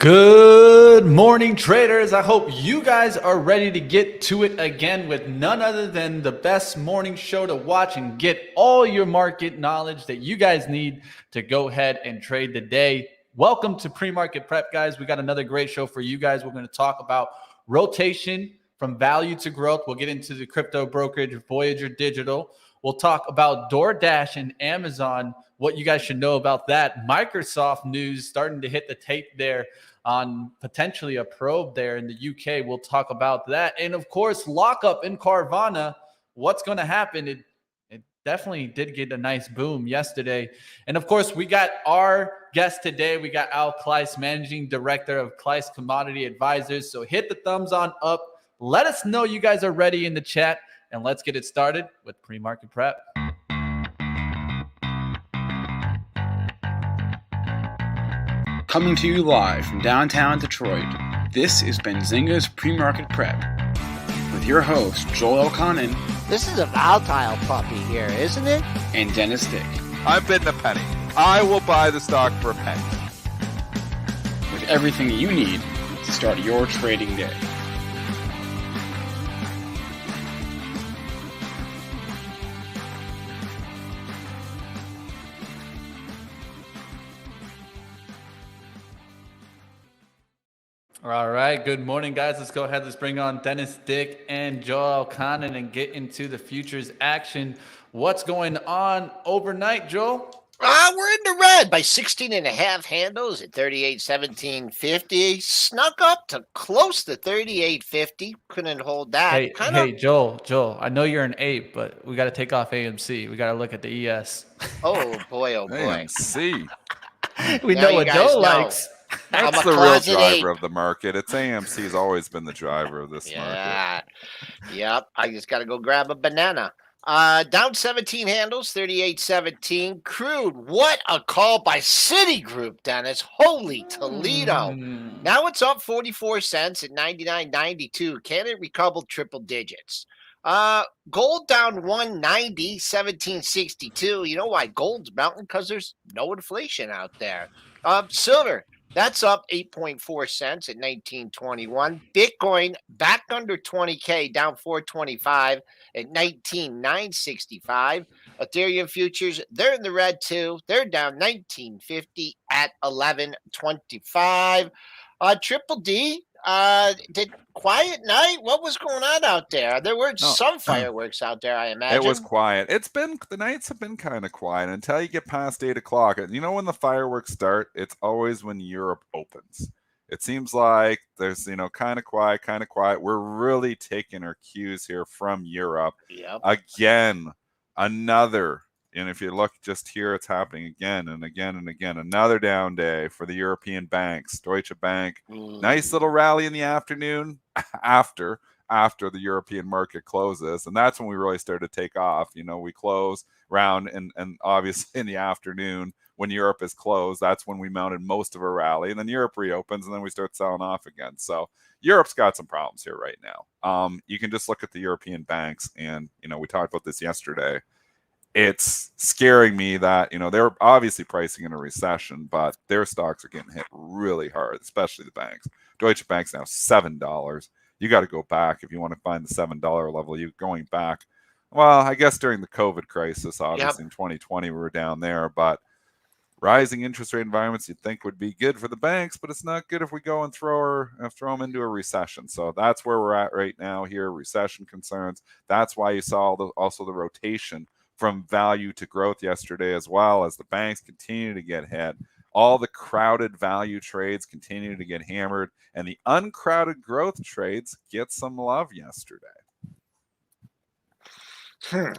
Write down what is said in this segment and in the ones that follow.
Good morning, traders. I hope you guys are ready to get to it again with none other than the best morning show to watch and get all your market knowledge that you guys need to go ahead and trade the day. Welcome to PreMarket Prep, guys. We got another great show for you guys. We're going to talk about rotation from value to growth. We'll get into the crypto brokerage, Voyager Digital. We'll talk about DoorDash and Amazon, what you guys should know about that. Microsoft news starting to hit the tape there on potentially a probe there in the UK. We'll talk about that. And of course, lockup in Carvana. What's going to happen? It definitely did get a nice boom yesterday. And of course, we got our guest today. We got Al Kluis, Managing Director of Kluis Commodity Advisors. So hit the thumbs on up. Let us know you guys are ready in the chat. And let's get it started with PreMarket Prep. Coming to you live from downtown Detroit, this is Benzinga's PreMarket Prep with your host, Joel Elconin. This is a volatile puppy here, isn't it? And Dennis Dick. I'm bidding a penny. I will buy the stock for a penny. With everything you need to start your trading day. All right. Good morning, guys. Let's go ahead. Let's bring on Dennis Dick and Joel Elconin and get into the futures action. What's going on overnight, Joel? We're in the red by 16 and a half handles at 38.1750. Snuck up to close to 38.50. Couldn't hold that. Hey, Joel, I know you're an ape, but we got to take off AMC. We got to look at the ES. Oh, boy. AMC. We know what Joel likes. That's the real driver of the market. It's AMC's always been the driver of this market. Yep. I just got to go grab a banana. Down 17 handles, 38.17. Crude, what a call by Citigroup, Dennis. Holy Toledo. Now it's up 44 cents at 99.92. Can it recover triple digits? Gold down 190, 17.62. You know why gold's mounting? Because there's no inflation out there. Silver, that's up 8.4 cents at 19.21. Bitcoin back under 20K, down 425 at 19,965. Ethereum futures, they're in the red too. They're down 19.50 at 11.25. Triple D, did quiet night? What was going on out there? There were some fireworks out there, I imagine. It was quiet. The nights have been kind of quiet until you get past 8 o'clock. You know when the fireworks start? It's always when Europe opens. It seems like there's, kind of quiet. We're really taking our cues here from Europe. Yep. Again, another. And if you look just here, it's happening again and again and again. Another down day for the European banks. Deutsche Bank, nice little rally in the afternoon after the European market closes. And that's when we really started to take off. We close round and obviously in the afternoon when Europe is closed, that's when we mounted most of our rally. And then Europe reopens and then we start selling off again. So Europe's got some problems here right now. You can just look at the European banks and, we talked about this yesterday. It's scaring me that, they're obviously pricing in a recession, but their stocks are getting hit really hard, especially the banks. Deutsche Bank's now $7. You got to go back if you want to find the $7 level. You're going back. Well, I guess during the COVID crisis, obviously in 2020, we were down there, but rising interest rate environments you'd think would be good for the banks, but it's not good if we go and throw them into a recession. So that's where we're at right now here, recession concerns. That's why you saw also the rotation from value to growth yesterday, as well as the banks continue to get hit. All the crowded value trades continue to get hammered, and the uncrowded growth trades get some love yesterday.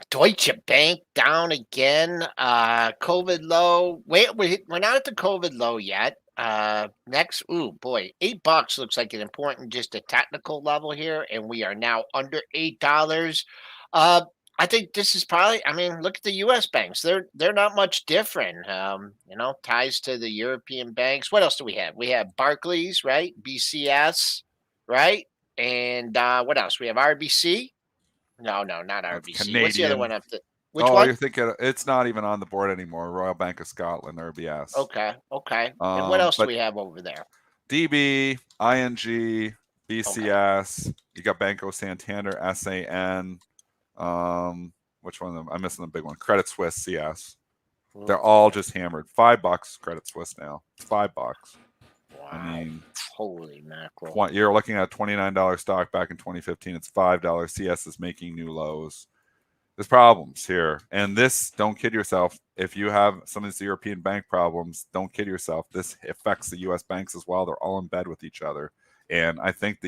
Deutsche Bank down again. COVID low. Wait, we're not at the COVID low yet. Next, $8 looks like an important, just a technical level here, and we are now under $8. I think this is probably, look at the U.S. banks. They're not much different. Ties to the European banks. What else do we have? We have Barclays, right? BCS, right? And what else? We have RBC. No, not RBC. Canadian. What's the other one up there? Which one? You're thinking it's not even on the board anymore. Royal Bank of Scotland, RBS. Okay. And what else do we have over there? DB, ING, BCS. You got Banco Santander, SAN. Which one of them? I'm missing the big one. Credit Suisse, CS. They're all just hammered. $5 Credit Suisse now. It's $5. Wow. I mean, holy mackerel. You're looking at a $29 stock back in 2015. It's $5. CS is making new lows. There's problems here. And this, don't kid yourself. If you have some of these European bank problems, don't kid yourself. This affects the U.S. banks as well. They're all in bed with each other. And I think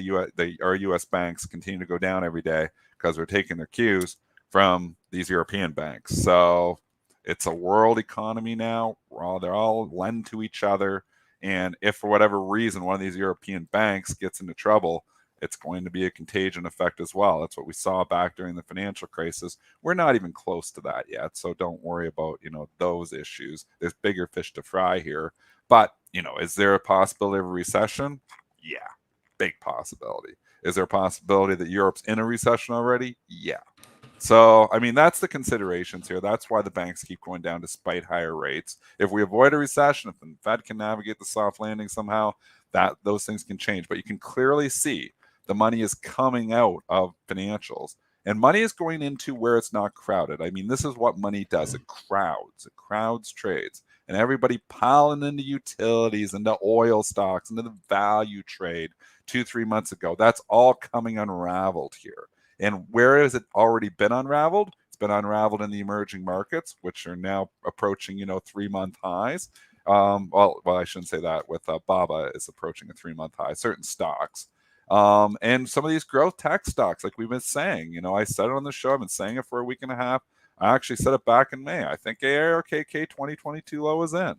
our U.S. banks continue to go down every day because they're taking their cues from these European banks. So it's a world economy now. They're all lend to each other. And if for whatever reason one of these European banks gets into trouble, it's going to be a contagion effect as well. That's what we saw back during the financial crisis. We're not even close to that yet. So don't worry about, those issues. There's bigger fish to fry here. But, is there a possibility of a recession? Yeah, big possibility. Is there a possibility that Europe's in a recession already? Yeah. So, that's the considerations here. That's why the banks keep going down despite higher rates. If we avoid a recession, if the Fed can navigate the soft landing somehow, those things can change. But you can clearly see the money is coming out of financials. And money is going into where it's not crowded. This is what money does. It crowds trades. And everybody piling into utilities, into oil stocks, into the value trade 2-3 months ago. That's all coming unraveled here. And where has it already been unraveled? It's been unraveled in the emerging markets, which are now approaching, 3-month highs. Well, I shouldn't say that. With BABA is approaching a 3-month high. Certain stocks. And some of these growth tech stocks, like we've been saying, I said it on the show. I've been saying it for a week and a half. I actually said it back in May. I think ARKK 2022 low is in.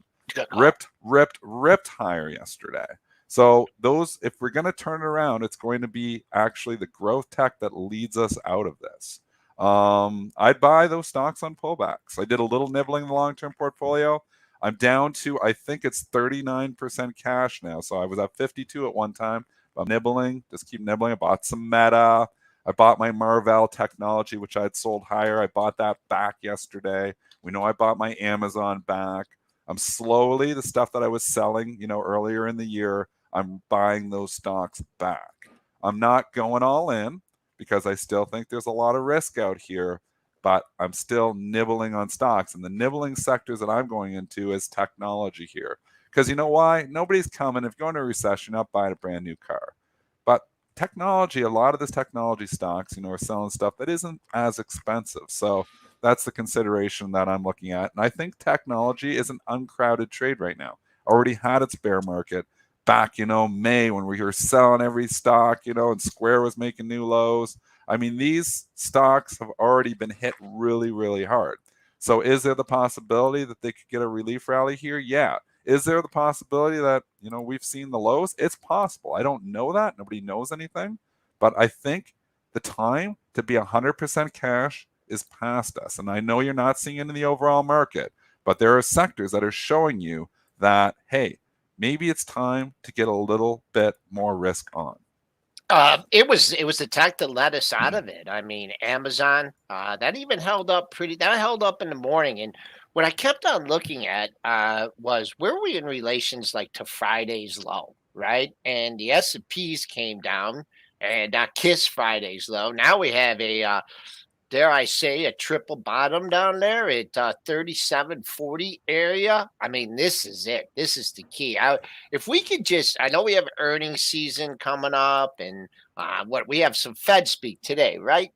Ripped higher yesterday. So those, if we're going to turn it around, it's going to be actually the growth tech that leads us out of this. I'd buy those stocks on pullbacks. I did a little nibbling in the long-term portfolio. I'm down to, I think it's 39% cash now. So I was at 52 at one time. I'm nibbling, just keep nibbling. I bought some Meta. I bought my Marvell technology, which I had sold higher. I bought that back yesterday. We know I bought my Amazon back. I'm slowly, the stuff that I was selling, earlier in the year, I'm buying those stocks back. I'm not going all in because I still think there's a lot of risk out here, but I'm still nibbling on stocks. And the nibbling sectors that I'm going into is technology here. Because you know why? Nobody's coming. If you're going to a recession, you're not buying a brand new car. But technology, a lot of this technology stocks, are selling stuff that isn't as expensive. So that's the consideration that I'm looking at. And I think technology is an uncrowded trade right now. Already had its bear market back, May when we were selling every stock, and Square was making new lows. These stocks have already been hit really, really hard. So is there the possibility that they could get a relief rally here? Yeah. Is there the possibility that, we've seen the lows? It's possible. I don't know that. Nobody knows anything. But I think the time to be 100% cash is past us. And I know you're not seeing it in the overall market, but there are sectors that are showing you that, hey, maybe it's time to get a little bit more risk on. It was the tech that led us out of it. Amazon, that even held up that held up in the morning. And what I kept on looking at was where were we in relations like to Friday's low, right? And the S&Ps came down and not kissed Friday's low. Now we have dare I say, a triple bottom down there at 3740 area. This is it. This is the key. If we could I know we have earnings season coming up, and we have some Fed speak today, right?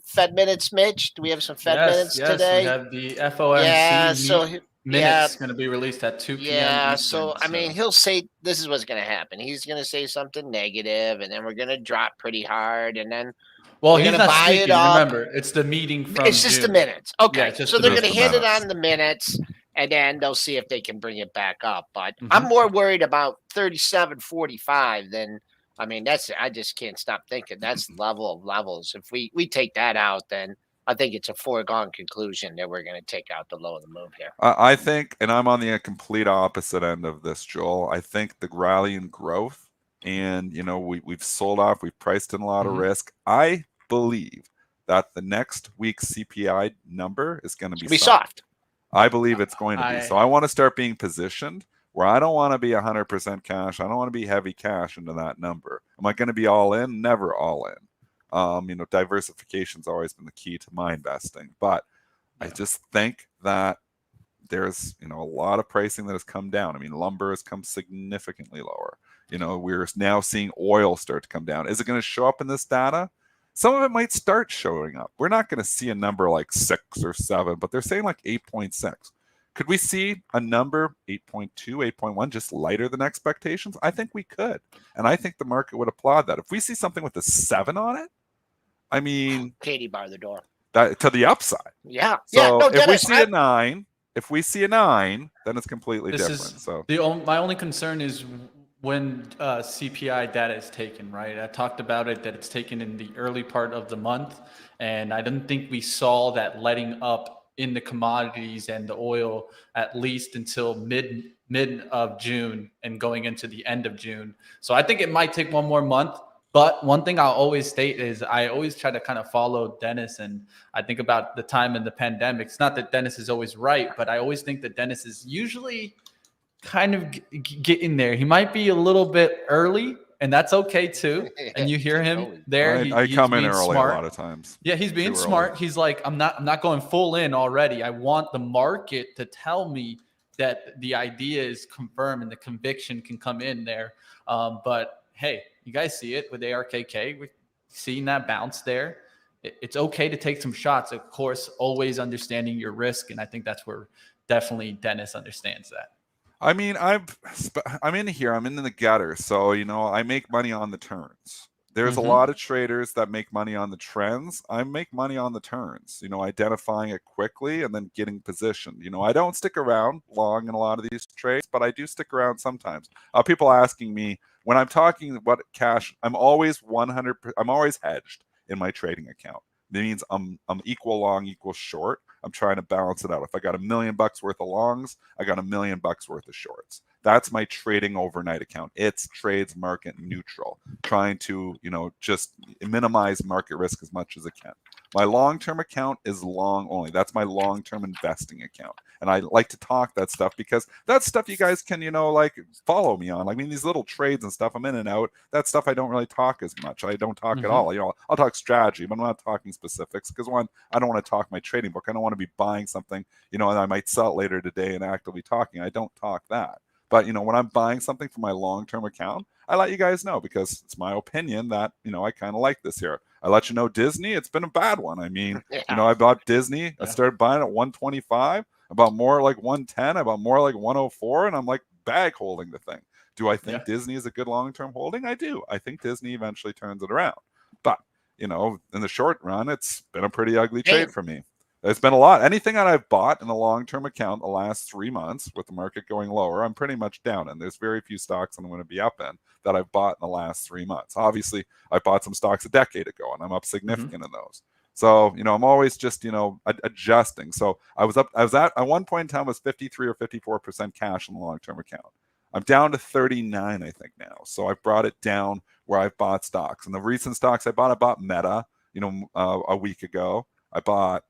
Fed minutes, Mitch. Do we have some Fed minutes today? Yes, we have the FOMC minutes going to be released at 2 p.m. Yeah, Eastern, so he'll say this is what's going to happen. He's going to say something negative, and then we're going to drop pretty hard, and then well, he's not speaking. Remember, it's the meeting from It's just June. the minutes. Okay, Yeah, so they're going to hit it on the minutes, and then they'll see if they can bring it back up. But I'm more worried about 37.45 than I just can't stop thinking that's level of levels. If we take that out, then I think it's a foregone conclusion that we're going to take out the low of the move here. I think, and I'm on the complete opposite end of this, Joel. I think the rally in growth, and we've sold off, we've priced in a lot of risk. I believe that the next week's CPI number is going to be soft. I believe it's going to be. So I want to start being positioned where I don't want to be 100% cash. I don't want to be heavy cash into that number. Am I going to be all in? Never all in. Diversification's always been the key to my investing, but I just think that there's a lot of pricing that has come down. I mean, lumber has come significantly lower. We're now seeing oil start to come down. Is it going to show up in this data? Some of it might start showing up. We're not going to see a number like 6 or 7, but they're saying like 8.6. Could we see a number 8.2, 8.1 just lighter than expectations? I think we could. And I think the market would applaud that. If we see something with a 7 on it, I mean, Katie bar the door. That to the upside. Yeah. So No, if we see a 9, then it's completely This different. is So my only concern is when CPI data is taken, right? I talked about it, that it's taken in the early part of the month, and I didn't think we saw that letting up in the commodities and the oil at least until mid of June and going into the end of June. So I think it might take one more month. But one thing I'll always state is I always try to kind of follow Dennis, and I think about the time in the pandemic. It's not that Dennis is always right, but I always think that Dennis is usually kind of getting there. He might be a little bit early, and that's okay too. And you hear him there. I come in being early smart. a lot of times. Yeah, he's being Too smart. early. He's like, I'm not going full in already. I want the market to tell me that the idea is confirmed and the conviction can come in there. But hey, you guys see it with ARKK. We're seeing that bounce there. It's okay to take some shots, of course, always understanding your risk. And I think that's where definitely Dennis understands that. I mean, I'm in here. I'm in the gutter. So, I make money on the turns. There's a lot of traders that make money on the trends. I make money on the turns, identifying it quickly and then getting positioned. I don't stick around long in a lot of these trades, but I do stick around sometimes. People asking me when I'm talking what cash, I'm always 100%, I'm always hedged in my trading account. That means I'm equal long, equal short. I'm trying to balance it out. If I got $1 million worth of longs, I got $1 million worth of shorts. That's my trading overnight account. It's trades market neutral, trying to, just minimize market risk as much as it can. My long-term account is long only. That's my long-term investing account. And I like to talk that stuff because that's stuff you guys can, follow me on. I mean, these little trades and stuff, I'm in and out. That stuff I don't really talk as much. I don't talk at all. I'll talk strategy, but I'm not talking specifics because one, I don't want to talk my trading book. I don't want to be buying something, and I might sell it later today and actively talking. I don't talk that. But, when I'm buying something for my long-term account, I let you guys know because it's my opinion that, I kind of like this here. I let you know Disney, it's been a bad one. I mean, I bought Disney. I started buying at 125. I bought more like 110. I bought more like 104. And I'm like bag holding the thing. Do I think Disney is a good long-term holding? I do. I think Disney eventually turns it around. But, in the short run, it's been a pretty ugly trade for me. It's been a lot. Anything that I've bought in the long-term account the last 3 months with the market going lower, I'm pretty much down in. There's very few stocks I'm going to be up in that I've bought in the last 3 months. Obviously, I bought some stocks a decade ago, and I'm up significant in those. So, I'm always just, adjusting. So I was at one point in time, I was 53 or 54% cash in the long-term account. I'm down to 39, I think now. So I've brought it down where I've bought stocks. And the recent stocks I bought Meta, a week ago. I bought...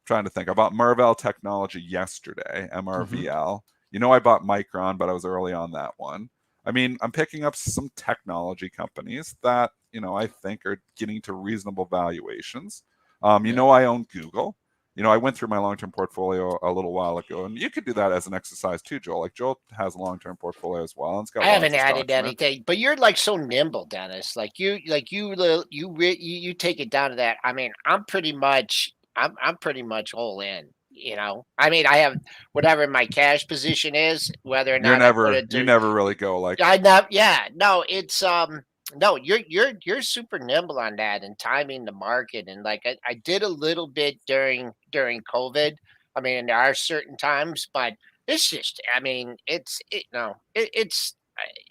trying to think. I bought Marvell Technology yesterday, MRVL. I bought Micron, but I was early on that one. I mean, I'm picking up some technology companies that, I think are getting to reasonable valuations. I own Google. I went through my long-term portfolio a little while ago, and you could do that as an exercise too, Joel. Like Joel has a long-term portfolio as well. And it's got I haven't added anything, but you're like so nimble, Dennis. You take it down to that. I mean, I'm pretty much all in. I mean, I have whatever my cash position is, whether or not you never really go like. I know. Yeah, no, it's no, you're super nimble on that and timing the market. And like I did a little bit during COVID. I mean, there are certain times, but it's just, I mean, it's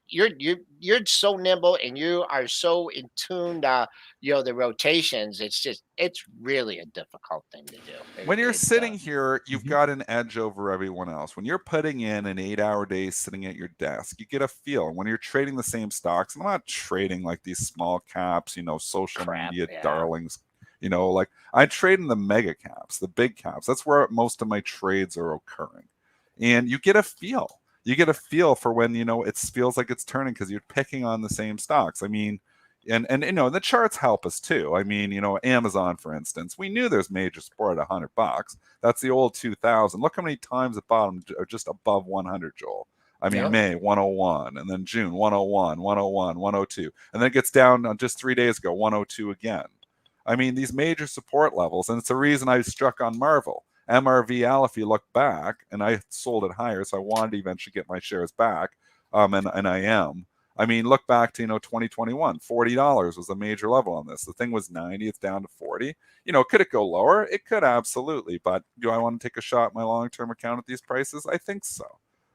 you're so nimble and you are so in tune to the rotations. It's really a difficult thing to do. When you're sitting here, you've got an edge over everyone else. When you're putting in an 8-hour day sitting at your desk, you get a feel. When you're trading the same stocks, and I'm not trading like these small caps, social media darlings. Like I trade in the mega caps, the big caps. That's where most of my trades are occurring. And you get a feel. you get a feel for when, it feels like it's turning because you're picking on the same stocks. I mean, and the charts help us too. I mean, Amazon, for instance, we knew there's major support at $100. That's the old 2000. Look how many times it bottomed just above 100, Joel. I mean, May 101, and then June 101, 101, 102, and then it gets down just 3 days ago, 102 again. I mean, these major support levels, and it's the reason I struck on Marvel. MRVL, if you look back, and I sold it higher, so I wanted to eventually get my shares back, and I am. I mean, look back to 2021, $40 was a major level on this. The thing was 90, it's down to 40. Could it go lower? It could, absolutely. But do I want to take a shot at my long-term account at these prices? I think so.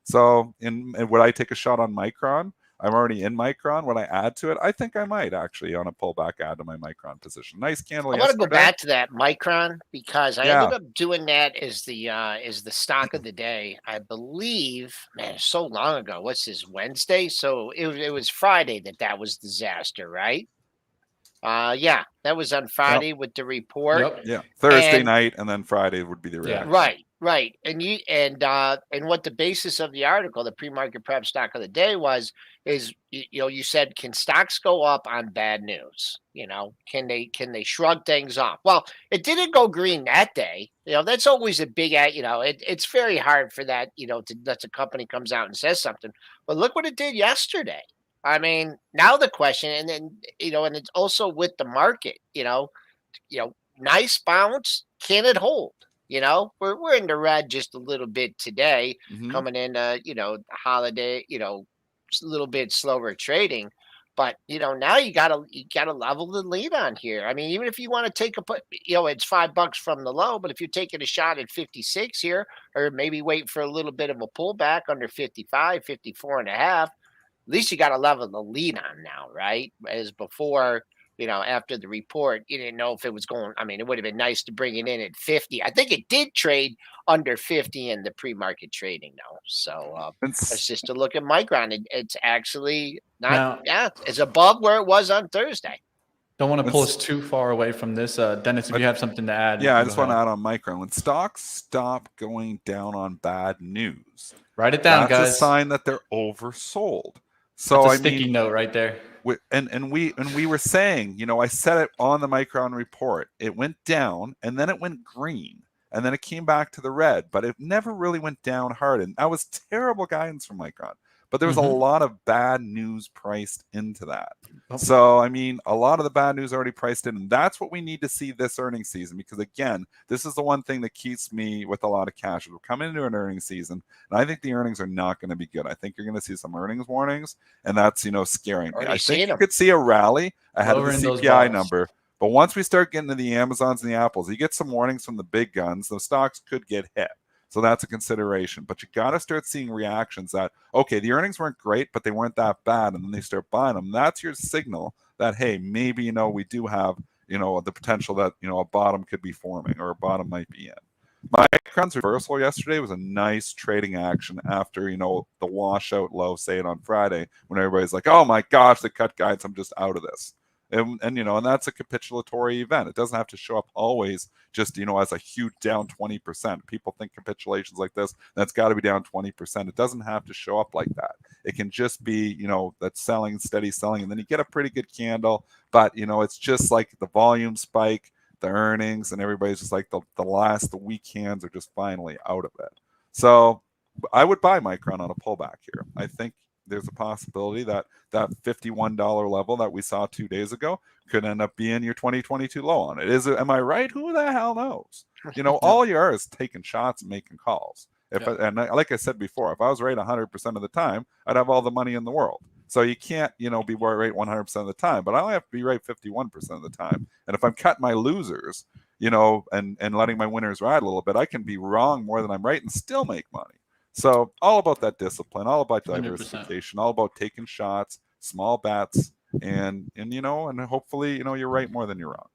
So, and would I take a shot on Micron? I'm already in Micron. Would I add to it? I think I might actually on a pullback add to my Micron position. Nice candle. I want to go back to that Micron because I ended up doing that as the stock of the day. I believe, man, so long ago. What's this, Wednesday? So it was Friday that was disaster, right? Yeah, that was on Friday with the report. Yeah, Thursday night, and then Friday would be the reaction. Right. And what the basis of the article, the pre-market prep stock of the day is you said, can stocks go up on bad news? Can they shrug things off? Well, it didn't go green that day. That's always a big it's very hard for that, that a company comes out and says something. But look what it did yesterday. I mean, now the question, and then and it's also with the market, nice bounce, can it hold? We're in the red just a little bit today, coming in holiday, just a little bit slower trading. But now you gotta level the lead on here. I mean, even if you want to take it's $5 from the low, but if you're taking a shot at 56 here, or maybe wait for a little bit of a pullback under 55, 54.5. At least you got to level the lead on now, right? As before, after the report, you didn't know if it was going. I mean, it would have been nice to bring it in at 50. I think it did trade under 50 in the pre-market trading, though. So it's just to look at Micron. It's actually not. It's above where it was on Thursday. Don't want to pull us too far away from this, Dennis. If you have something to add, I just want to add on Micron. When stocks stop going down on bad news, write it down, guys. That's a sign that they're oversold. So that's a sticky note right there. We were saying, I said it on the Micron report. It went down and then it went green and then it came back to the red, but it never really went down hard. And that was terrible guidance from Micron. But there was a lot of bad news priced into that. So, I mean, a lot of the bad news already priced in. And that's what we need to see this earnings season. Because, again, this is the one thing that keeps me with a lot of cash. We're coming into an earnings season, and I think the earnings are not going to be good. I think you're going to see some earnings warnings, and that's, scaring me. I think you could see a rally ahead of the CPI number. But once we start getting to the Amazons and the Apples, you get some warnings from the big guns, those stocks could get hit. So that's a consideration. But you got to start seeing reactions that, okay, the earnings weren't great, but they weren't that bad. And then they start buying them. That's your signal that, hey, maybe, we do have, the potential that, a bottom could be forming or a bottom might be in. Micron's reversal yesterday was a nice trading action after, the washout low, say it on Friday, when everybody's like, oh my gosh, they cut guidance, I'm just out of this. And that's a capitulatory event. It doesn't have to show up always just, as a huge down 20%. People think capitulations like this, that's got to be down 20%. It doesn't have to show up like that. It can just be, that selling, steady selling, and then you get a pretty good candle. But, it's just like the volume spike, the earnings, and everybody's just like the weak hands are just finally out of it. So I would buy Micron on a pullback here. I think there's a possibility that $51 level that we saw 2 days ago could end up being your 2022 low on it. Am I right? Who the hell knows? All you are is taking shots and making calls. Like I said before, if I was right 100% of the time, I'd have all the money in the world. So you can't, be right 100% of the time, but I only have to be right 51% of the time. And if I'm cutting my losers, and letting my winners ride a little bit, I can be wrong more than I'm right and still make money. So all about that discipline, all about diversification, 100%. All about taking shots, small bets, and hopefully, you're right more than you're wrong.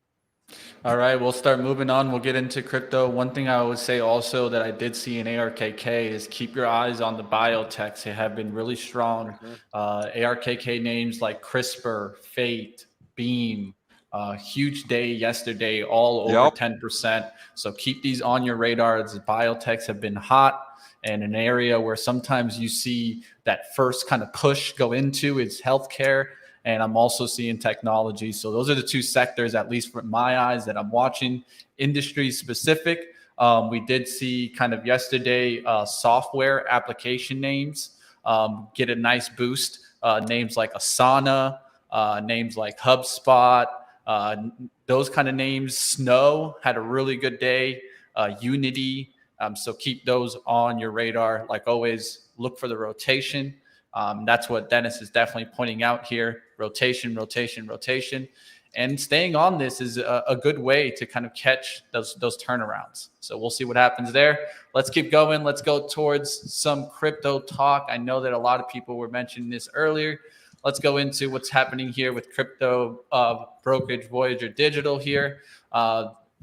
All right, we'll start moving on. We'll get into crypto. One thing I would say also that I did see in ARKK is keep your eyes on the biotechs. They have been really strong. ARKK names like CRISPR, Fate, Beam, huge day yesterday, all over 10%. So keep these on your radar. The biotechs have been hot. And an area where sometimes you see that first kind of push go into is healthcare. And I'm also seeing technology. So those are the two sectors, at least from my eyes, that I'm watching. Industry specific. We did see kind of yesterday software application names get a nice boost. Names like Asana, names like HubSpot, those kind of names. Snow had a really good day. Unity. So keep those on your radar. Like always, look for the rotation. That's what Dennis is definitely pointing out here. Rotation, rotation, rotation. And staying on this is a good way to kind of catch those turnarounds. So we'll see what happens there. Let's keep going. Let's go towards some crypto talk. I know that a lot of people were mentioning this earlier. Let's go into what's happening here with crypto brokerage Voyager Digital here.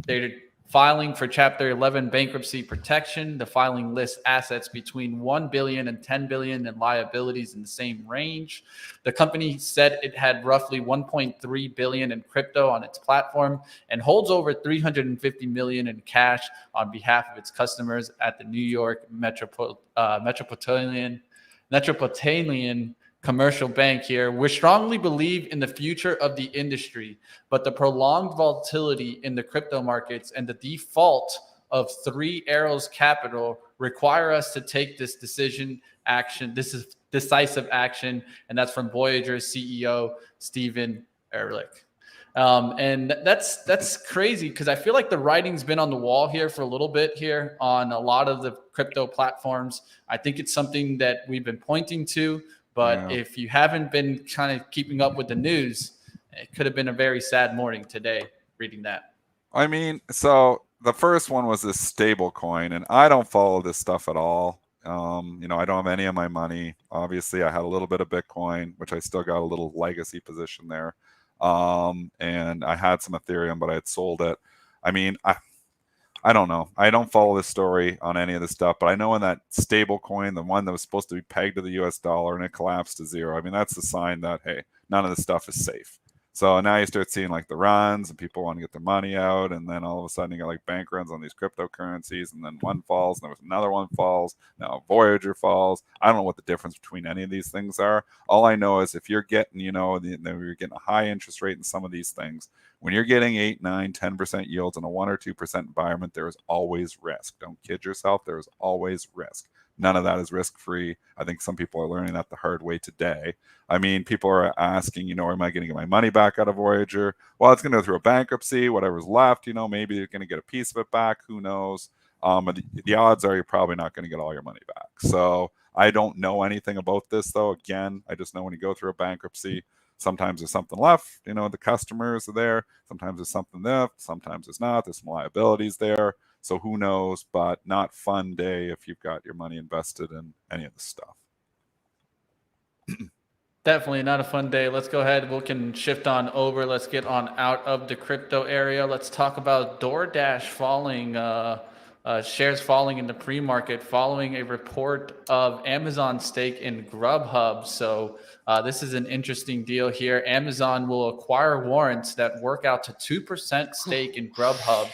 They're filing for Chapter 11 bankruptcy protection. The filing lists assets between $1 billion and $10 billion and liabilities in the same range. The company said it had roughly $1.3 billion in crypto on its platform and holds over $350 million in cash on behalf of its customers at the New York Metropolitan Commercial Bank here. We strongly believe in the future of the industry, but the prolonged volatility in the crypto markets and the default of Three Arrows Capital require us to take this decisive action. And that's from Voyager CEO Stephen Ehrlich. And that's crazy because I feel like the writing's been on the wall here for a little bit here on a lot of the crypto platforms. I think it's something that we've been pointing to. But if you haven't been kind of keeping up with the news, it could have been a very sad morning today reading that. I mean, so the first one was this stable coin, and I don't follow this stuff at all. I don't have any of my money. Obviously, I had a little bit of Bitcoin, which I still got a little legacy position there. And I had some Ethereum, but I had sold it. I mean, I don't know. I don't follow this story on any of this stuff, but I know in that stable coin, the one that was supposed to be pegged to the US dollar and it collapsed to zero. I mean, that's a sign that, hey, none of this stuff is safe. So now you start seeing like the runs and people want to get their money out. And then all of a sudden you got like bank runs on these cryptocurrencies, and then one falls and there was another one falls. Now Voyager falls. I don't know what the difference between any of these things are. All I know is if you're getting, you're getting a high interest rate in some of these things, when you're getting 8, 9, 10% yields in a 1 or 2% environment, there is always risk. Don't kid yourself. There is always risk. None of that is risk-free. I think some people are learning that the hard way today. I mean, people are asking, am I going to get my money back out of Voyager? Well, it's going to go through a bankruptcy. Whatever's left, maybe you're going to get a piece of it back. Who knows? The odds are you're probably not going to get all your money back. So I don't know anything about this, though. Again, I just know when you go through a bankruptcy, sometimes there's something left. The customers are there. Sometimes there's something left. Sometimes there's not. There's some liabilities there. So who knows, but not fun day if you've got your money invested in any of this stuff. Definitely not a fun day. Let's go ahead. We can shift on over. Let's get on out of the crypto area. Let's talk about DoorDash falling, shares falling in the pre-market following a report of Amazon stake in Grubhub. So this is an interesting deal here. Amazon will acquire warrants that work out to 2% stake in Grubhub.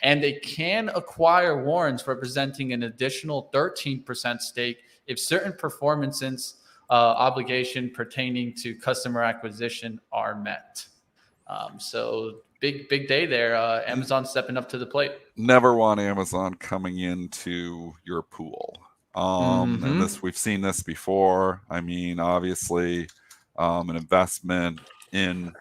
And they can acquire warrants representing an additional 13% stake if certain performances obligation pertaining to customer acquisition are met. So big day there. Amazon stepping up to the plate. Never want Amazon coming into your pool. And we've seen this before. I mean, obviously, an investment into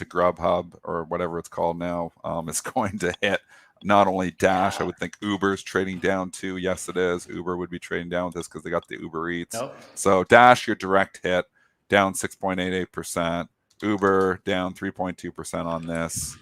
Grubhub or whatever it's called now is going to hit not only Dash. I would think Uber's trading down too. Yes, it is. Uber would be trading down with this because they got the Uber Eats. Nope. So Dash, your direct hit, down 6.88%. Uber down 3.2% on this.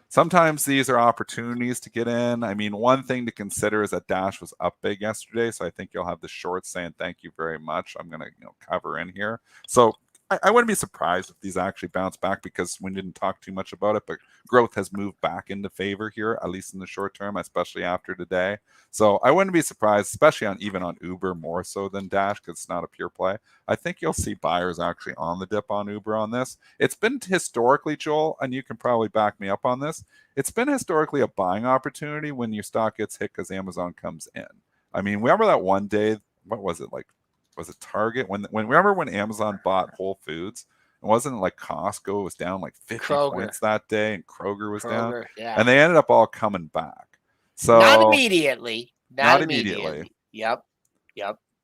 Sometimes these are opportunities to get in. I mean, one thing to consider is that Dash was up big yesterday, so I think you'll have the shorts saying thank you very much. I'm going to cover in here. So I wouldn't be surprised if these actually bounce back because we didn't talk too much about it, but growth has moved back into favor here, at least in the short term, especially after today. So I wouldn't be surprised, especially even on Uber more so than Dash because it's not a pure play. I think you'll see buyers actually on the dip on Uber on this. It's been historically, Joel, and you can probably back me up on this. It's been historically a buying opportunity when your stock gets hit because Amazon comes in. I mean, remember that one day? What was it like? Was it Target when remember when Amazon bought Whole Foods? It wasn't like Costco was down like 50 Kroger. points that day, and Kroger was down, Yeah. and they ended up all coming back. So not immediately. Not immediately. Yep.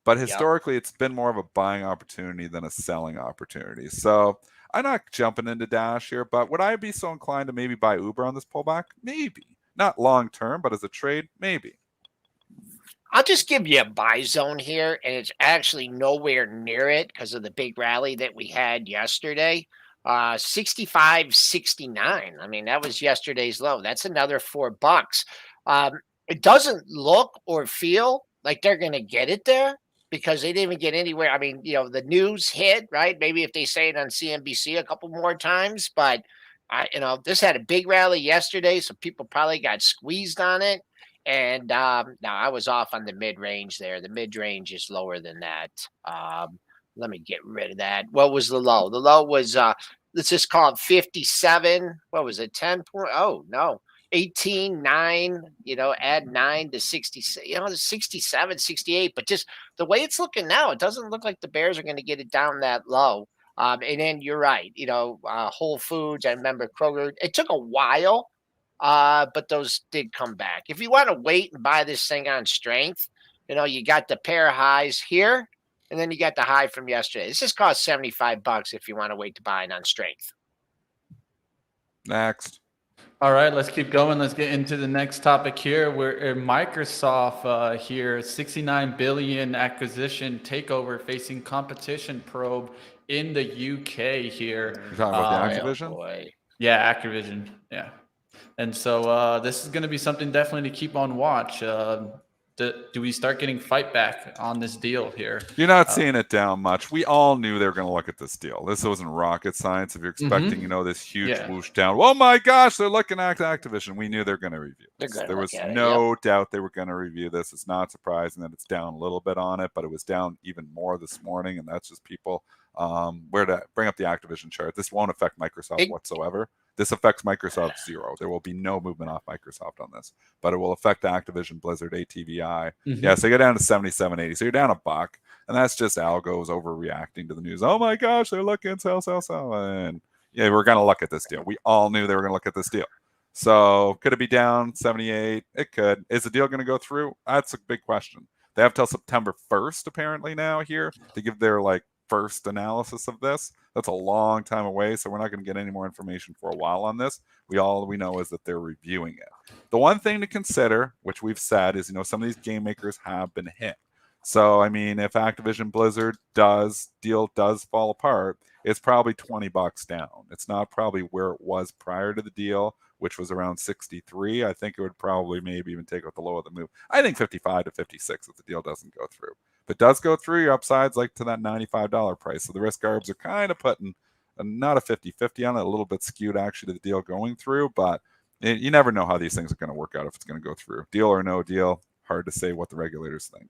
But historically, it's been more of a buying opportunity than a selling opportunity. So I'm not jumping into Dash here, but would I be so inclined to maybe buy Uber on this pullback? Maybe. Not long term, but as a trade, maybe. I'll just give you a buy zone here, and it's actually nowhere near it because of the big rally that we had yesterday. 65.69. I mean, that was yesterday's low. That's another $4. It doesn't look or feel like they're going to get it there because they didn't even get anywhere. I mean, the news hit, right? Maybe if they say it on CNBC a couple more times, but this had a big rally yesterday, so people probably got squeezed on it. And now I was off on the mid range there. The mid range is lower than that. Let me get rid of that. What was the low? The low was let's just call it 57. What was it? 10 point? Oh no, 18.9. Add 9 to 60. 67, 68. But just the way it's looking now, it doesn't look like the Bears are going to get it down that low. And then you're right. Whole Foods. I remember Kroger. It took a while. But those did come back. If you want to wait and buy this thing on strength, you got the pair of highs here, and then you got the high from yesterday. This just costs $75 if you want to wait to buy it on strength. Next. All right, let's keep going. Let's get into the next topic here. We're Microsoft here, 69 billion acquisition takeover facing competition probe in the UK here. You're talking about the Activision? Boy. Yeah, Activision. Yeah. And so this is going to be something definitely to keep on watch. Do we start getting fight back on this deal here? You're not seeing it down much. We all knew they were going to look at this deal. This wasn't rocket science. If you're expecting, this huge whoosh down, oh my gosh, they're looking at Activision. We knew they're going to review this. There was no doubt they were going to review this. It's not surprising that it's down a little bit on it, but it was down even more this morning, and that's just people where to bring up the Activision chart. This won't affect Microsoft whatsoever. This affects Microsoft zero. There will be no movement off Microsoft on this, but it will affect Activision, Blizzard, ATVI. Yeah, so you go down to 77.80. So you're down $1, and that's just algos overreacting to the news. Oh my gosh, they're looking sell. And yeah, we're going to look at this deal. We all knew they were going to look at this deal. So could it be down 78? It could. Is the deal going to go through? That's a big question. They have till September 1st, apparently, now here to give their first analysis of this. That's a long time away, so we're not going to get any more information for a while on this. All we know is that they're reviewing it. The one thing to consider, which we've said, is some of these game makers have been hit. So I mean, if Activision Blizzard deal does fall apart, it's probably $20 down. It's not probably where it was prior to the deal, which was around 63. I think it would probably maybe even take out the low of the move. I think 55 to 56 if the deal doesn't go through. If it does go through, your upside's to that $95 price. So the risk arbs are kind of putting not a 50-50 on it, a little bit skewed actually to the deal going through, but you never know how these things are going to work out if it's going to go through. Deal or no deal, hard to say what the regulators think.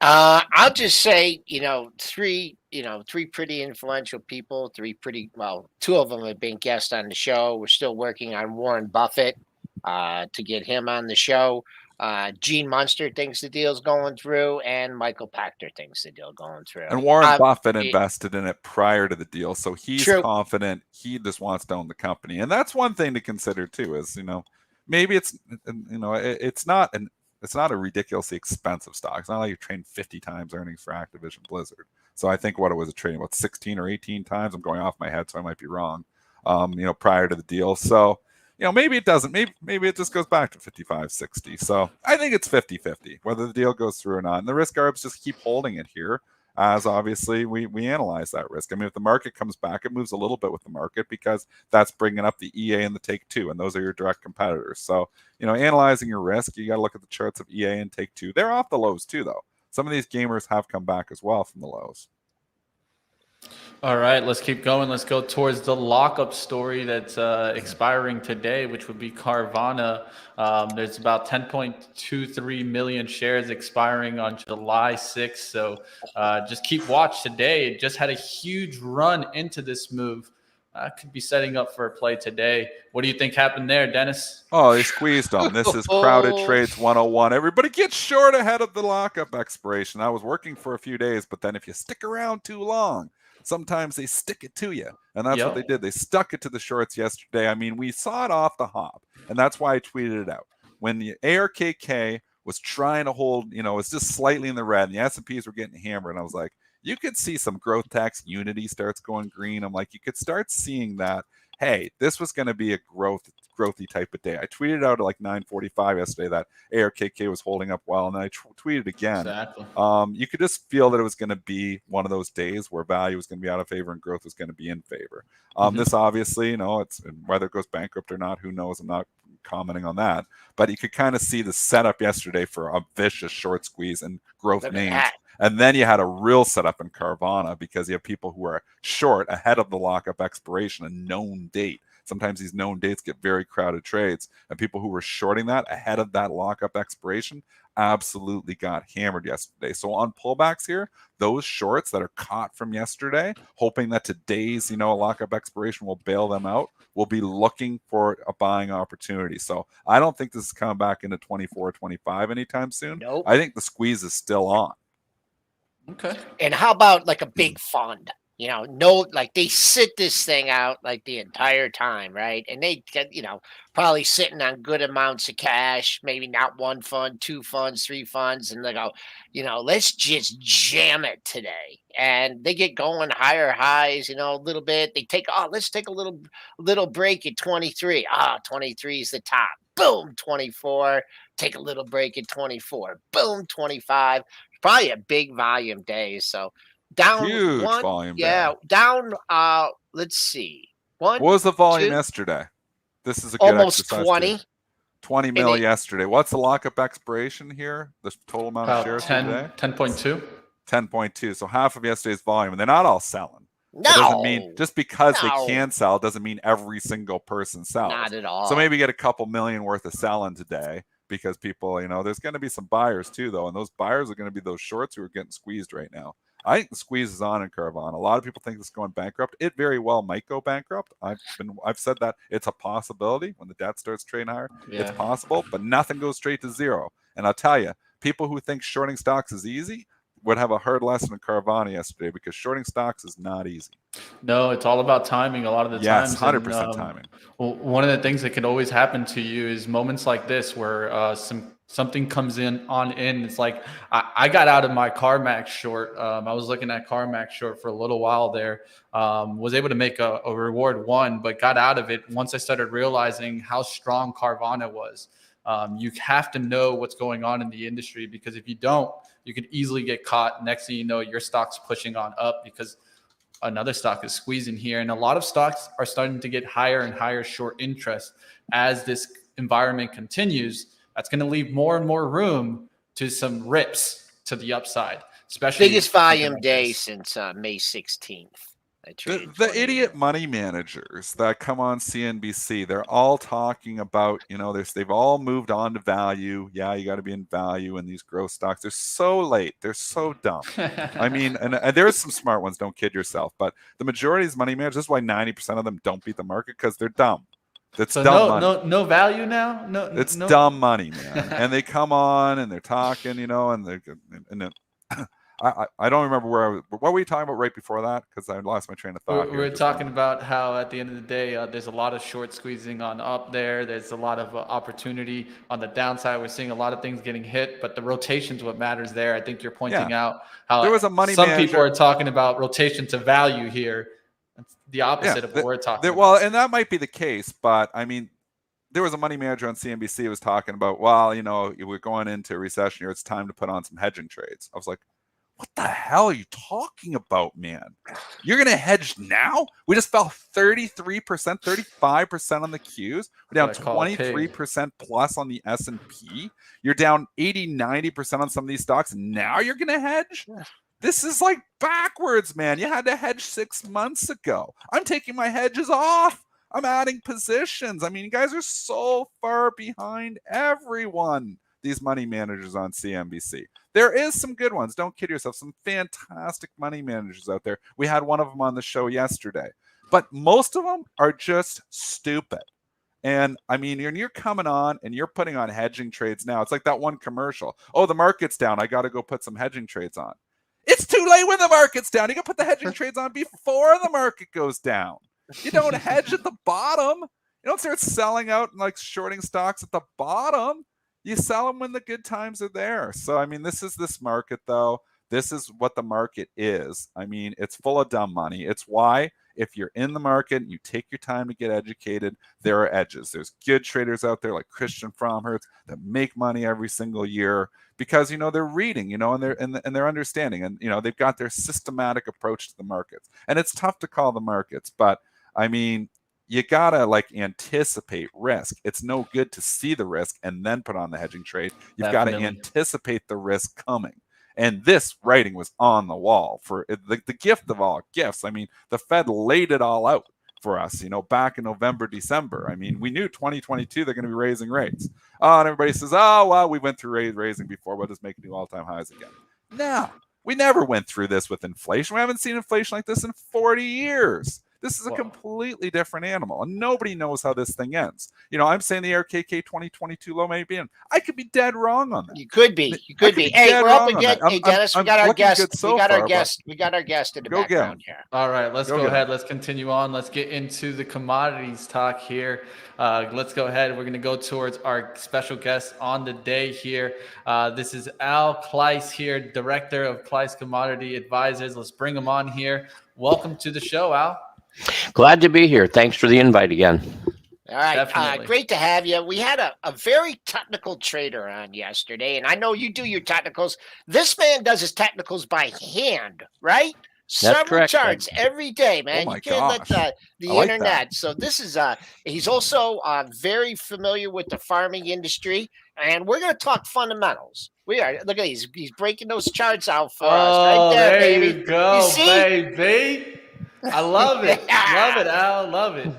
I'll just say, three pretty influential people, two of them have been guests on the show. We're still working on Warren Buffett to get him on the show. Gene Munster thinks the deal's going through, and Michael Pachter thinks the deal going through. And Warren Buffett invested in it prior to the deal, so he's confident. He just wants to own the company, and that's one thing to consider too. Is maybe it's it's not a ridiculously expensive stock. It's not like you're trading 50 times earnings for Activision Blizzard. So I think what it was trading 16 or 18 times. I'm going off my head, so I might be wrong. Prior to the deal, so. Maybe it doesn't. Maybe it just goes back to 55, 60. So I think it's 50-50, whether the deal goes through or not. And the risk arbs just keep holding it here as obviously we analyze that risk. I mean, if the market comes back, it moves a little bit with the market because that's bringing up the EA and the Take-Two, and those are your direct competitors. So, analyzing your risk, you got to look at the charts of EA and Take-Two. They're off the lows too, though. Some of these gamers have come back as well from the lows. All right, let's keep going. Let's go towards the lockup story that's expiring today, which would be Carvana. There's about 10.23 million shares expiring on July 6th. So just keep watch today. It just had a huge run into this move. could be setting up for a play today. What do you think happened there, Dennis? Oh, they squeezed them. This is crowded trades 101. Everybody gets short ahead of the lockup expiration. I was working for a few days, but then if you stick around too long, sometimes they stick it to you. And that's what they did. They stuck it to the shorts yesterday. I mean, we saw it off the hop, and that's why I tweeted it out. When the ARKK was trying to hold, it was just slightly in the red, and the S&Ps were getting hammered, and I was like, you could see some growth tax unity starts going green. I'm like, you could start seeing that, hey, this was going to be a growthy type of day. I tweeted out at like 9:45 yesterday that ARKK was holding up well, and then I tweeted again. Exactly. You could just feel that it was going to be one of those days where value was going to be out of favor and growth was going to be in favor. This obviously, it's whether it goes bankrupt or not, who knows? I'm not commenting on that, but you could kind of see the setup yesterday for a vicious short squeeze and growth names. And then you had a real setup in Carvana because you have people who are short ahead of the lockup expiration, a known date. Sometimes these known dates get very crowded trades, and people who were shorting that ahead of that lockup expiration absolutely got hammered yesterday. So on pullbacks here, those shorts that are caught from yesterday, hoping that today's lockup expiration will bail them out, will be looking for a buying opportunity. So I don't think this is coming back into 24, 25 anytime soon. Nope. I think the squeeze is still on. Okay. And how about like a big fund? Like they sit this thing out like the entire time, right? And they get, probably sitting on good amounts of cash, maybe not one fund, two funds, three funds. And they go, let's just jam it today. And they get going higher highs, a little bit. They let's take a little break at 23. 23 is the top. Boom, 24. Take a little break at 24. Boom, 25. Probably a big volume day. So down huge volume. Yeah, day. down. Let's see. What was the volume yesterday? This is a good almost exercise 20. Too. 20 mil yesterday. What's the lockup expiration here? The total amount of shares today? 10.2. 10.2. So half of yesterday's volume, and they're not all selling. No, that doesn't mean just because they can sell doesn't mean every single person sells. Not at all. So maybe get a couple million worth of selling today because people, there's going to be some buyers too, though, and those buyers are going to be those shorts who are getting squeezed right now. I think the squeeze is on in Carvana. A lot of people think it's going bankrupt. It very well might go bankrupt. I've said that it's a possibility when the debt starts trading higher. Yeah. It's possible, but nothing goes straight to zero. And I'll tell you, people who think shorting stocks is easy would have a hard lesson in Carvana yesterday because shorting stocks is not easy. No, it's all about timing a lot of the times. Yes, 100% timing. Well, one of the things that can always happen to you is moments like this where something comes in. It's like I got out of my CarMax short. I was looking at CarMax short for a little while there. Was able to make a reward one, but got out of it once I started realizing how strong Carvana was. You have to know what's going on in the industry because if you don't, you could easily get caught. Next thing you know, your stock's pushing on up because another stock is squeezing here. And a lot of stocks are starting to get higher and higher short interest as this environment continues. That's going to leave more and more room to some rips to the upside, especially biggest volume day since May 16th. The idiot money managers that come on CNBC, they're all talking about, they've all moved on to value. Yeah, you got to be in value in these growth stocks. They're so late. They're so dumb. I mean, and there's some smart ones, don't kid yourself. But the majority of these money managers, this is why 90% of them don't beat the market because they're dumb. That's so dumb money. No value now? It's dumb money, man. And they come on and they're talking, and they're I don't remember what were you talking about right before that? Because I lost my train of thought. We're talking about how at the end of the day, there's a lot of short squeezing on up there. There's a lot of opportunity on the downside. We're seeing a lot of things getting hit, but the rotation's what matters there. I think you're pointing out how there was a money some manager. People are talking about rotation to value here. It's the opposite of what we're talking about. Well, and that might be the case, but I mean, there was a money manager on CNBC who was talking about, we're going into a recession here. It's time to put on some hedging trades. I was like, what the hell are you talking about, man? You're going to hedge now? We just fell 33%, 35% on the Qs. We're down 23% plus on the S&P. You're down 80, 90% on some of these stocks. Now you're going to hedge? This is like backwards, man. You had to hedge 6 months ago. I'm taking my hedges off. I'm adding positions. I mean, you guys are so far behind everyone. These money managers on CNBC. There is some good ones. Don't kid yourself. Some fantastic money managers out there. We had one of them on the show yesterday. but most of them are just stupid. And I mean, you're coming on and you're putting on hedging trades now. It's like that one commercial. Oh, the market's down. I got to go put some hedging trades on. It's too late when the market's down. You got to put the hedging trades on before the market goes down. You don't hedge at the bottom. You don't start selling out and like shorting stocks at the bottom. You sell them when the good times are there. So, I mean, this is this market, though. This is what the market is. I mean, it's full of dumb money. It's why if you're in the market and you take your time to get educated, there are edges. There's good traders out there like Christian Fromhertz that make money every single year because, they're reading, and they're understanding, and, they've got their systematic approach to the markets. And it's tough to call the markets, but I mean, you gotta like anticipate risk. It's no good to see the risk and then put on the hedging trade. You've got to anticipate the risk coming. And this writing was on the wall for the gift of all gifts. I mean, the Fed laid it all out for us, back in November, December. I mean, we knew 2022 they're going to be raising rates. Oh, and everybody says, oh, well, we went through raising before. We'll just make new all-time highs again. No, we never went through this with inflation. We haven't seen inflation like this in 40 years. This is a completely different animal, and nobody knows how this thing ends. I'm saying the RKK 2022 low may be in. I could be dead wrong on that. You could be. Hey, we're up again. Hey, Dennis, we got our guest. We got our guest in the background here. All right, let's go ahead. Let's continue on. Let's get into the commodities talk here. Let's go ahead. We're going to go towards our special guest on the day here. This is Al Kluis here, Director of Kluis Commodity Advisors. Let's bring him on here. Welcome to the show, Al. Glad to be here. Thanks for the invite again. All right. Great to have you. We had a very technical trader on yesterday, and I know you do your technicals. This man does his technicals by hand, right? Several charts every day, man. Oh, you can't let the internet. That. So this is he's also very familiar with the farming industry, and we're going to talk fundamentals. We are. Look at he's breaking those charts out for us right there, baby. You go, baby. I love it. Love it, Al. Love it.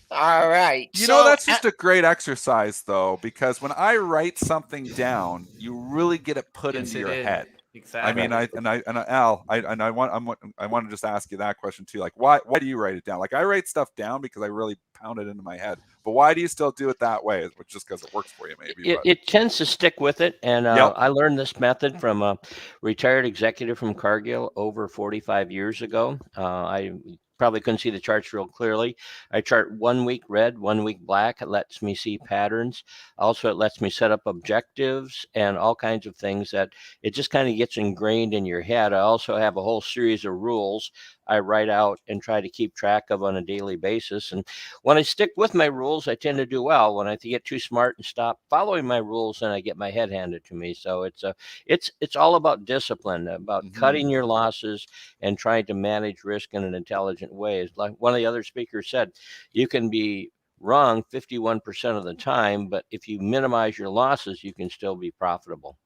All right. That's just a great exercise, though, because when I write something down, you really get it put into your head. Exactly. I mean, Al, I want to just ask you that question too. Like, why do you write it down? Like, I write stuff down because I really pound it into my head. But why do you still do it that way? Which just because it works for you, maybe. It tends to stick with it, and I learned this method from a retired executive from Cargill over 45 years ago. I probably couldn't see the charts real clearly. I chart 1 week red, 1 week black. It lets me see patterns. Also, it lets me set up objectives and all kinds of things that it just kind of gets ingrained in your head. I also have a whole series of rules I write out and try to keep track of on a daily basis. And when I stick with my rules, I tend to do well. When I get too smart and stop following my rules, then I get my head handed to me. So it's all about discipline, about cutting your losses and trying to manage risk in an intelligent way. It's like one of the other speakers said, you can be wrong 51% of the time, but if you minimize your losses, you can still be profitable.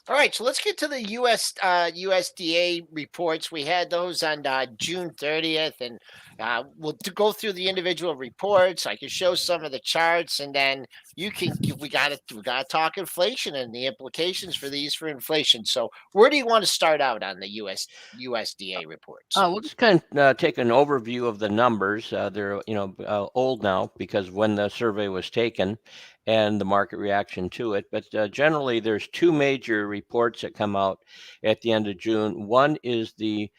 All right, so let's get to the USDA reports. We had those on June 30th, and we'll go through the individual reports. I can show some of the charts, and then we got to talk inflation and the implications for these for inflation. So, where do you want to start out on the USDA reports? We'll just kind of take an overview of the numbers. They're old now because when the survey was taken, and the market reaction to it. But generally, there's two major reports that come out at the end of June. One is the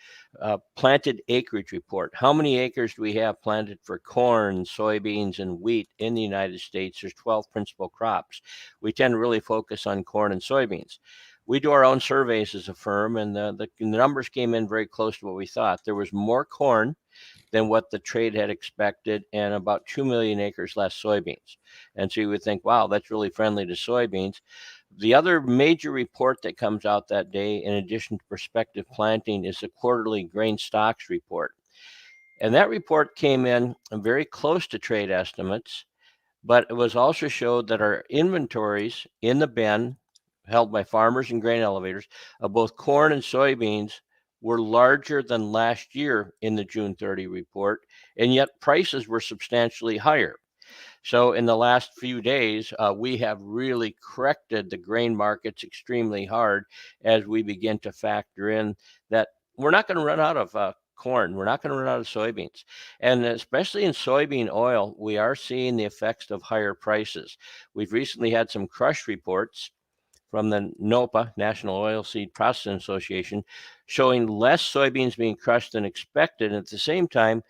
planted acreage report. How many acres do we have planted for corn, soybeans, and wheat in the United States? There's 12 principal crops. We tend to really focus on corn and soybeans. We do our own surveys as a firm, and the numbers came in very close to what we thought. There was more corn than what the trade had expected, and about 2 million acres less soybeans. And so you would think, wow, that's really friendly to soybeans. The other major report that comes out that day, in addition to prospective planting, is the quarterly grain stocks report. And that report came in very close to trade estimates, but it was also showed that our inventories in the bin held by farmers and grain elevators of both corn and soybeans were larger than last year in the June 30 report, and yet prices were substantially higher. So in the last few days, we have really corrected the grain markets extremely hard as we begin to factor in that we're not going to run out of corn. We're not going to run out of soybeans. And especially in soybean oil, we are seeing the effects of higher prices. We've recently had some crush reports from the NOPA, National Oilseed Processing Association, showing less soybeans being crushed than expected. And at the same time,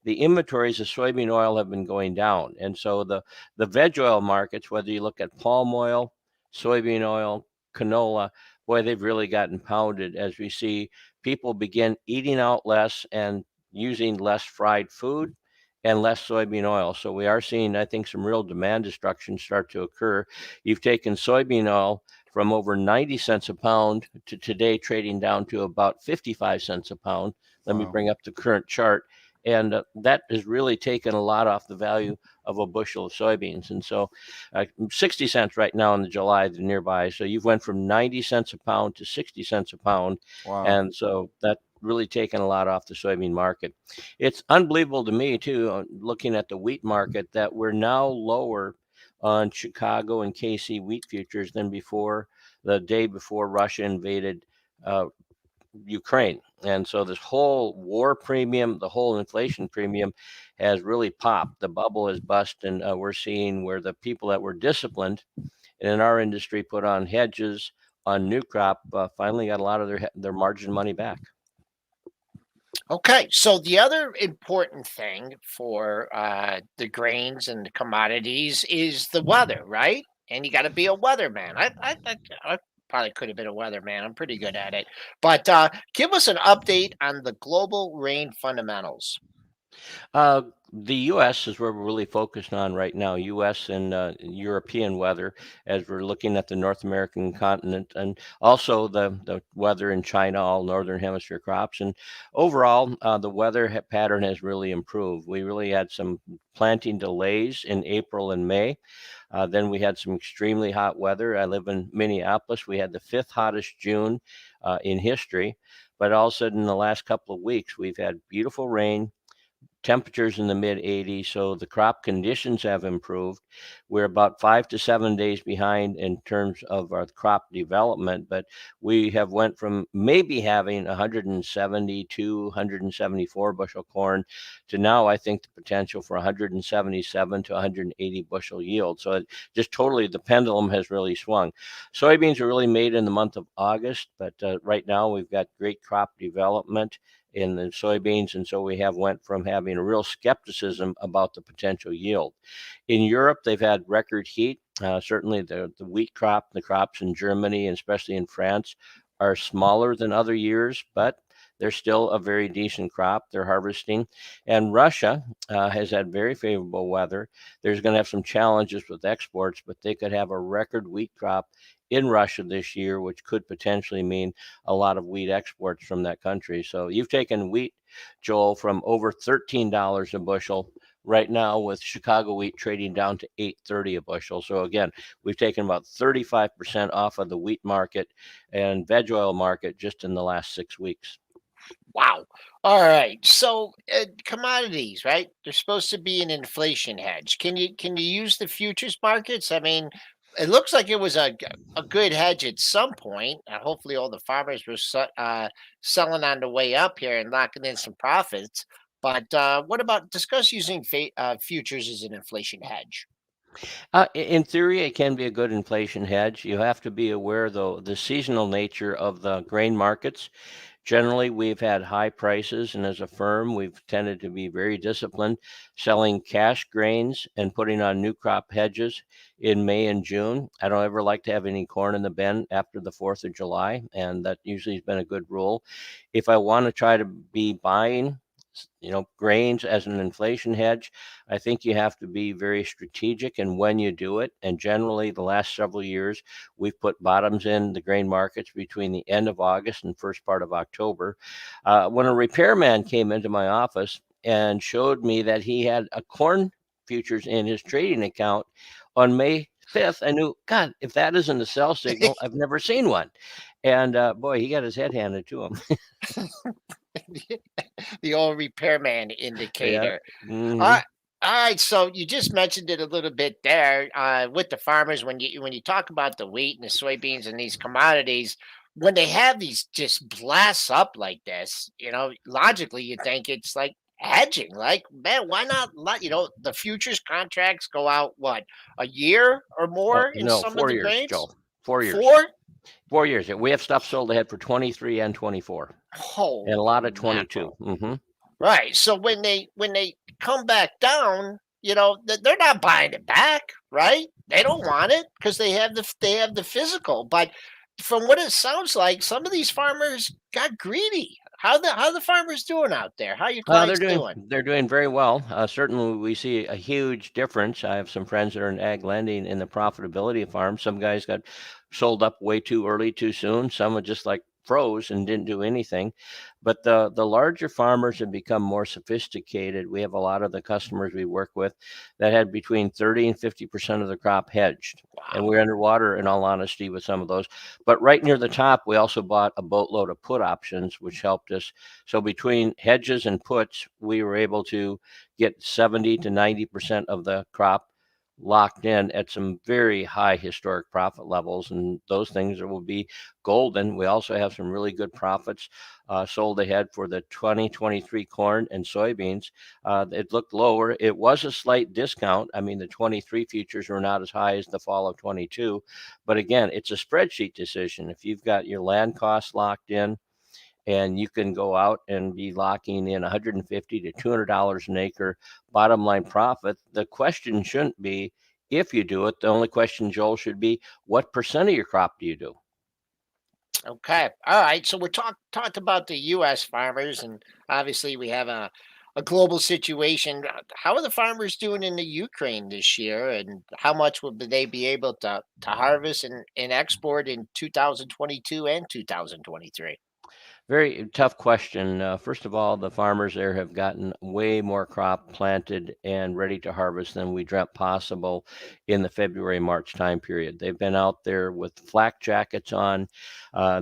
the inventories of soybean oil have been going down. And so the veg oil markets, whether you look at palm oil, soybean oil, canola, boy, they've really gotten pounded as we see people begin eating out less and using less fried food and less soybean oil. So we are seeing, I think, some real demand destruction start to occur. You've taken soybean oil from over 90 cents a pound to today trading down to about 55 cents a pound. Let me Wow. bring up the current chart. And that has really taken a lot off the value of a bushel of soybeans. And so 60 cents right now in the July, the nearby. So you've went from 90 cents a pound to 60 cents a pound. Wow. And so that really taken a lot off the soybean market. It's unbelievable to me, too, looking at the wheat market, that we're now lower on Chicago and KC wheat futures than before, the day before Russia invaded Ukraine. And so this whole war premium, the whole inflation premium has really popped. The bubble has bust, and we're seeing where the people that were disciplined and in our industry put on hedges on new crop finally got a lot of their margin money back. Okay, so the other important thing for the grains and the commodities is the weather, right? And you got to be a weatherman. I probably could have been a weatherman. I'm pretty good at it. But give us an update on the global rain fundamentals. The U.S. is where we're really focused on right now, U.S. and European weather, as we're looking at the North American continent, and also the weather in China, all northern hemisphere crops. And overall, the weather pattern has really improved. We really had some planting delays in April and May. Then we had some extremely hot weather. I live in Minneapolis. We had the fifth hottest June in history. But all of a sudden, in the last couple of weeks, we've had beautiful rain, temperatures in the mid 80s, so the crop conditions have improved. We're about 5 to 7 days behind in terms of our crop development, but we have went from maybe having 172, 174 bushel corn to now I think the potential for 177 to 180 bushel yield. So it just totally, the pendulum has really swung. Soybeans are really made in the month of August, but right now we've got great crop development in the soybeans, and so we have went from having a real skepticism about the potential yield. In Europe, they've had record heat. Certainly, the wheat crop, the crops in Germany, and especially in France, are smaller than other years, but they're still a very decent crop. They're harvesting. And Russia has had very favorable weather. There's going to have some challenges with exports, but they could have a record wheat crop in Russia this year, which could potentially mean a lot of wheat exports from that country. So you've taken wheat, Joel, from over $13 a bushel right now, with Chicago wheat trading down to $8.30 a bushel. So again, we've taken about 35% off of the wheat market and veg oil market just in the last 6 weeks. Wow. All right. So commodities, right? They're supposed to be an inflation hedge. Can you use the futures markets? I mean, it looks like it was a good hedge at some point. Hopefully, all the farmers were selling on the way up here and locking in some profits. But what about discuss using futures as an inflation hedge? In theory, it can be a good inflation hedge. You have to be aware, though, the seasonal nature of the grain markets. Generally, we've had high prices, and as a firm, we've tended to be very disciplined, selling cash grains and putting on new crop hedges in May and June. I don't ever like to have any corn in the bin after the 4th of July, and that usually has been a good rule. If I want to try to be buying, grains as an inflation hedge, I think you have to be very strategic in when you do it. And generally, the last several years, we've put bottoms in the grain markets between the end of August and first part of October. When a repairman came into my office and showed me that he had a corn futures in his trading account on May 5th, I knew, God, if that isn't a sell signal, I've never seen one. And boy, he got his head handed to him. The old repairman Yeah. indicator. Mhm. All right, so you just mentioned it a little bit there with the farmers when you talk about the wheat and the soybeans and these commodities. when they have these just blasts up like this, logically you think it's like hedging. Like, man, why not let the futures contracts go out a year or more in No, some of 4 the years, grains? Joel. 4 years. 4? 4 years. We have stuff sold ahead for 23 and 24, and a lot Holy of 22. mackerel. Right. So when they come back down, they're not buying it back, right? They don't want it because they have the physical. But from what it sounds like, some of these farmers got greedy. How the farmers doing out there? How your They're clients doing doing? they're doing very well. Certainly, we see a huge difference. I have some friends that are in ag lending in the profitability of farms. Some guys got sold up way too early, too soon. Some are just like froze and didn't do anything. But the larger farmers have become more sophisticated. We have a lot of the customers we work with that had between 30 and 50% of the crop hedged. And Wow. we're underwater, in all honesty, with some of those. But right near the top, we also bought a boatload of put options, which helped us. So between hedges and puts, we were able to get 70 to 90% of the crop locked in at some very high historic profit levels, and those things will be golden. We also have some really good profits sold ahead for the 2023 corn and soybeans. It looked lower. It was a slight discount. I mean, the 23 futures were not as high as the fall of 22, but again, it's a spreadsheet decision. If you've got your land costs locked in, and you can go out and be locking in $150 to $200 an acre bottom line profit. The question shouldn't be if you do it. The only question, Joel, should be what percent of your crop do you do? Okay. All right. So we're talked about the U.S. farmers, and obviously we have a global situation. How are the farmers doing in the Ukraine this year, and how much will they be able to harvest and export in 2022 and 2023? Very tough question. First of all, the farmers there have gotten way more crop planted and ready to harvest than we dreamt possible in the February, March time period. They've been out there with flak jackets on.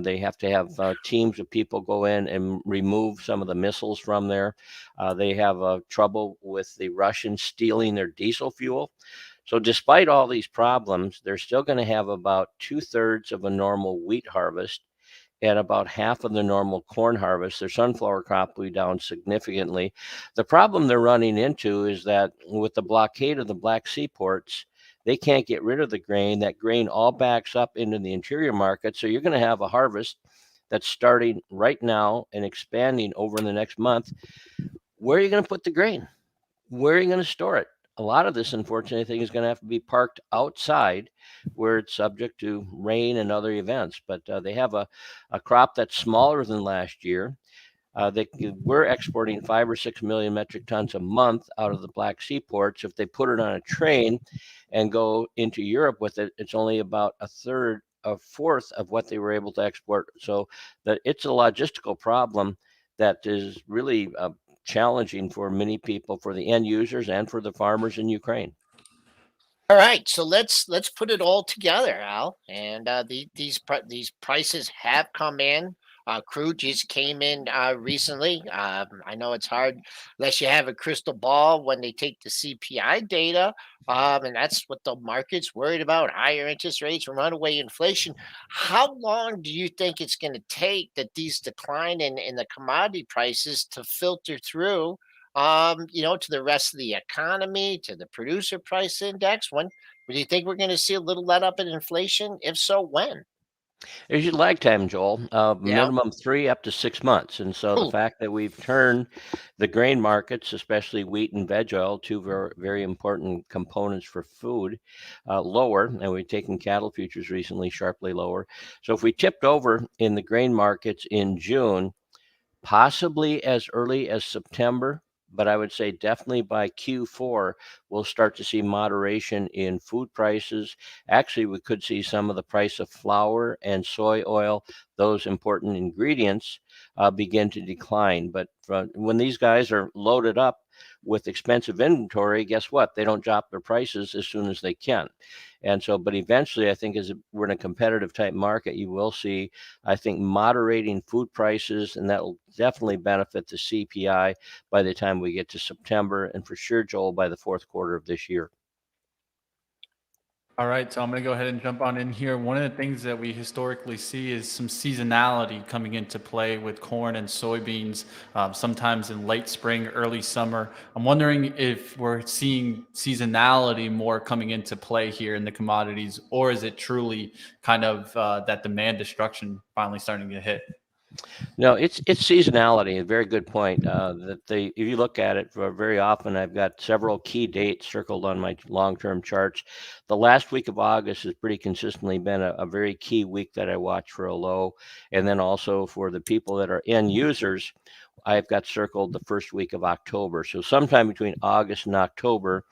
They have to have teams of people go in and remove some of the missiles from there. They have trouble with the Russians stealing their diesel fuel. So, despite all these problems, they're still going to have about 2/3 of a normal wheat harvest and about half of the normal corn harvest. Their sunflower crop will be down significantly. The problem they're running into is that with the blockade of the Black Sea ports, they can't get rid of the grain. That grain all backs up into the interior market. So you're going to have a harvest that's starting right now and expanding over in the next month. Where are you going to put the grain? Where are you going to store it? A lot of this, unfortunately, thing is going to have to be parked outside where it's subject to rain and other events. But they have a crop that's smaller than last year. We're exporting 5 or 6 million metric tons a month out of the Black Sea ports. If they put it on a train and go into Europe with it, it's only about a fourth of what they were able to export. So that it's a logistical problem that is really challenging for many people, for the end users and for the farmers in Ukraine. All right, so let's put it all together, Al. And these prices have come in. Crude just came in recently. I know it's hard unless you have a crystal ball when they take the CPI data, and that's what the market's worried about: higher interest rates, runaway inflation. How long do you think it's going to take that these decline in the commodity prices to filter through? To the rest of the economy, to the producer price index? When do you think we're going to see a little let up in inflation? If so, when? There's your lag time, Joel, Yeah. minimum 3 up to 6 months. And so the Ooh. fact that we've turned the grain markets, especially wheat and veg oil, two very, very important components for food, lower, and we've taken cattle futures recently sharply lower. So if we tipped over in the grain markets in June, possibly as early as September, but I would say definitely by Q4, we'll start to see moderation in food prices. Actually, we could see some of the price of flour and soy oil, those important ingredients, begin to decline. But when these guys are loaded up with expensive inventory, guess what? They don't drop their prices as soon as they can. And so, but eventually, I think as we're in a competitive type market, you will see, I think, moderating food prices, and that will definitely benefit the CPI by the time we get to September, and for sure, Joel, by the fourth quarter of this year. All right, so I'm going to go ahead and jump on in here. One of the things that we historically see is some seasonality coming into play with corn and soybeans, sometimes in late spring, early summer. I'm wondering if we're seeing seasonality more coming into play here in the commodities, or is it truly kind of that demand destruction finally starting to hit? No, it's seasonality. A very good point. If you look at it very often, I've got several key dates circled on my long-term charts. The last week of August has pretty consistently been a very key week that I watch for a low. And then also for the people that are end users, I've got circled the first week of October. So sometime between August and October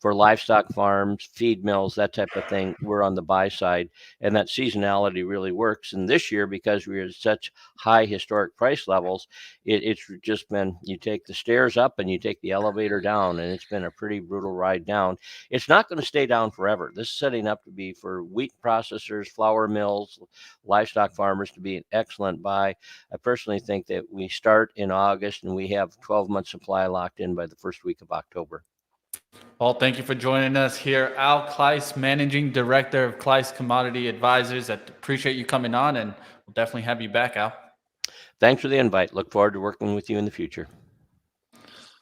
for livestock farms, feed mills, that type of thing, we're on the buy side. And that seasonality really works. And this year, because we're at such high historic price levels, it's just been, you take the stairs up and you take the elevator down, and it's been a pretty brutal ride down. It's not going to stay down forever. This is setting up to be for wheat processors, flour mills, livestock farmers to be an excellent buy. I personally think that we start in August and we have 12-month supply locked in by the first week of October. Well, thank you for joining us here. Al Kluis, Managing Director of Kluis Commodity Advisors. I appreciate you coming on, and we'll definitely have you back, Al. Thanks for the invite. Look forward to working with you in the future.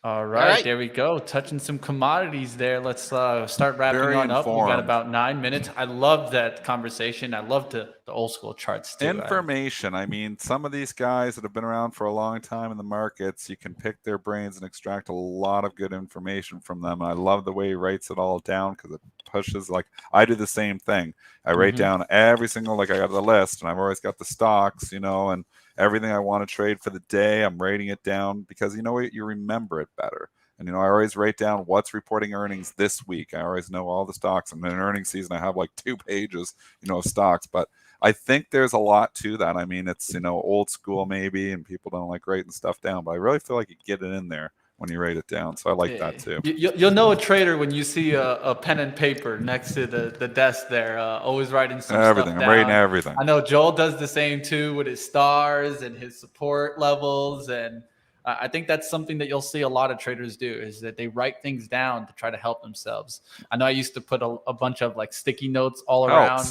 All right, there we go. Touching some commodities there. Let's start wrapping Very on up. We've got informed. about 9 minutes. I love that conversation. I love the old school charts too. Information. I mean, some of these guys that have been around for a long time in the markets, you can pick their brains and extract a lot of good information from them. And I love the way he writes it all down, because it pushes, like I do the same thing. I write down every single, like I got the list, and I've always got the stocks, and everything I want to trade for the day, I'm writing it down, because you know what, you remember it better. And I always write down what's reporting earnings this week. I always know all the stocks. And in an earnings season, I have like 2 pages, of stocks. But I think there's a lot to that. I mean, it's old school maybe, and people don't like writing stuff down, but I really feel like you get it in there when you write it down. So I like that too. You'll know a trader when you see a pen and paper next to the desk there, always writing some Everything. stuff I'm down. writing everything. I know Joel does the same too with his stars and his support levels. And I think that's something that you'll see a lot of traders do, is that they write things down to try to help themselves. I know I used to put a bunch of like sticky notes all around.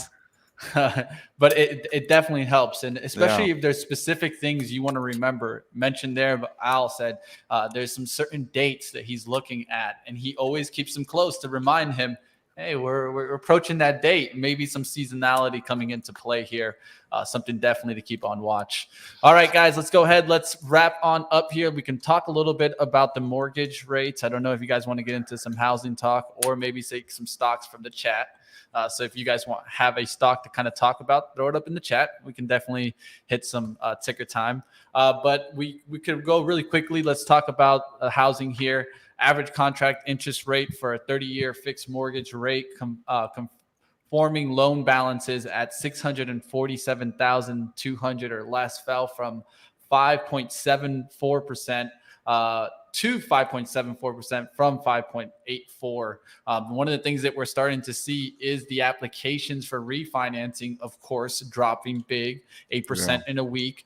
But it definitely helps, and especially if there's specific things you want to remember. Mentioned there, but Al said there's some certain dates that he's looking at, and he always keeps them close to remind him, hey, we're approaching that date. Maybe some seasonality coming into play here. Something definitely to keep on watch. All right, guys, let's go ahead. Let's wrap on up here. We can talk a little bit about the mortgage rates. I don't know if you guys want to get into some housing talk, or maybe take some stocks from the chat. So if you guys have a stock to kind of talk about, throw it up in the chat. We can definitely hit some ticker time. But we could go really quickly. Let's talk about housing here. Average contract interest rate for a 30-year fixed mortgage rate conforming loan balances at $647,200 or less fell from 5.74% to 5.74% from 5.84. One of the things that we're starting to see is the applications for refinancing, of course, dropping big, 8% in a week.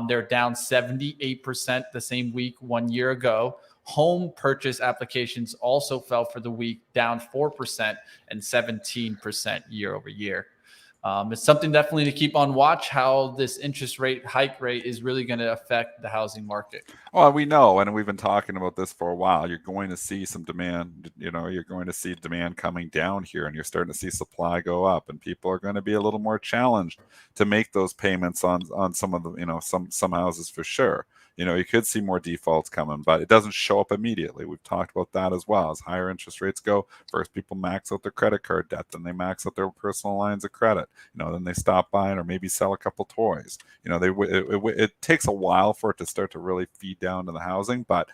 They're down 78% the same week 1 year ago. Home purchase applications also fell for the week, down 4% and 17% year over year. It's something definitely to keep on watch, how this interest rate hike rate is really going to affect the housing market. Well, we know, and we've been talking about this for a while, you're going to see some demand, you're going to see demand coming down here, and you're starting to see supply go up, and people are going to be a little more challenged to make those payments on some of the, some houses for sure. You could see more defaults coming, but it doesn't show up immediately. We've talked about that as well. As higher interest rates go, first people max out their credit card debt, then they max out their personal lines of credit. Then they stop buying or maybe sell a couple toys. It takes a while for it to start to really feed down to the housing, but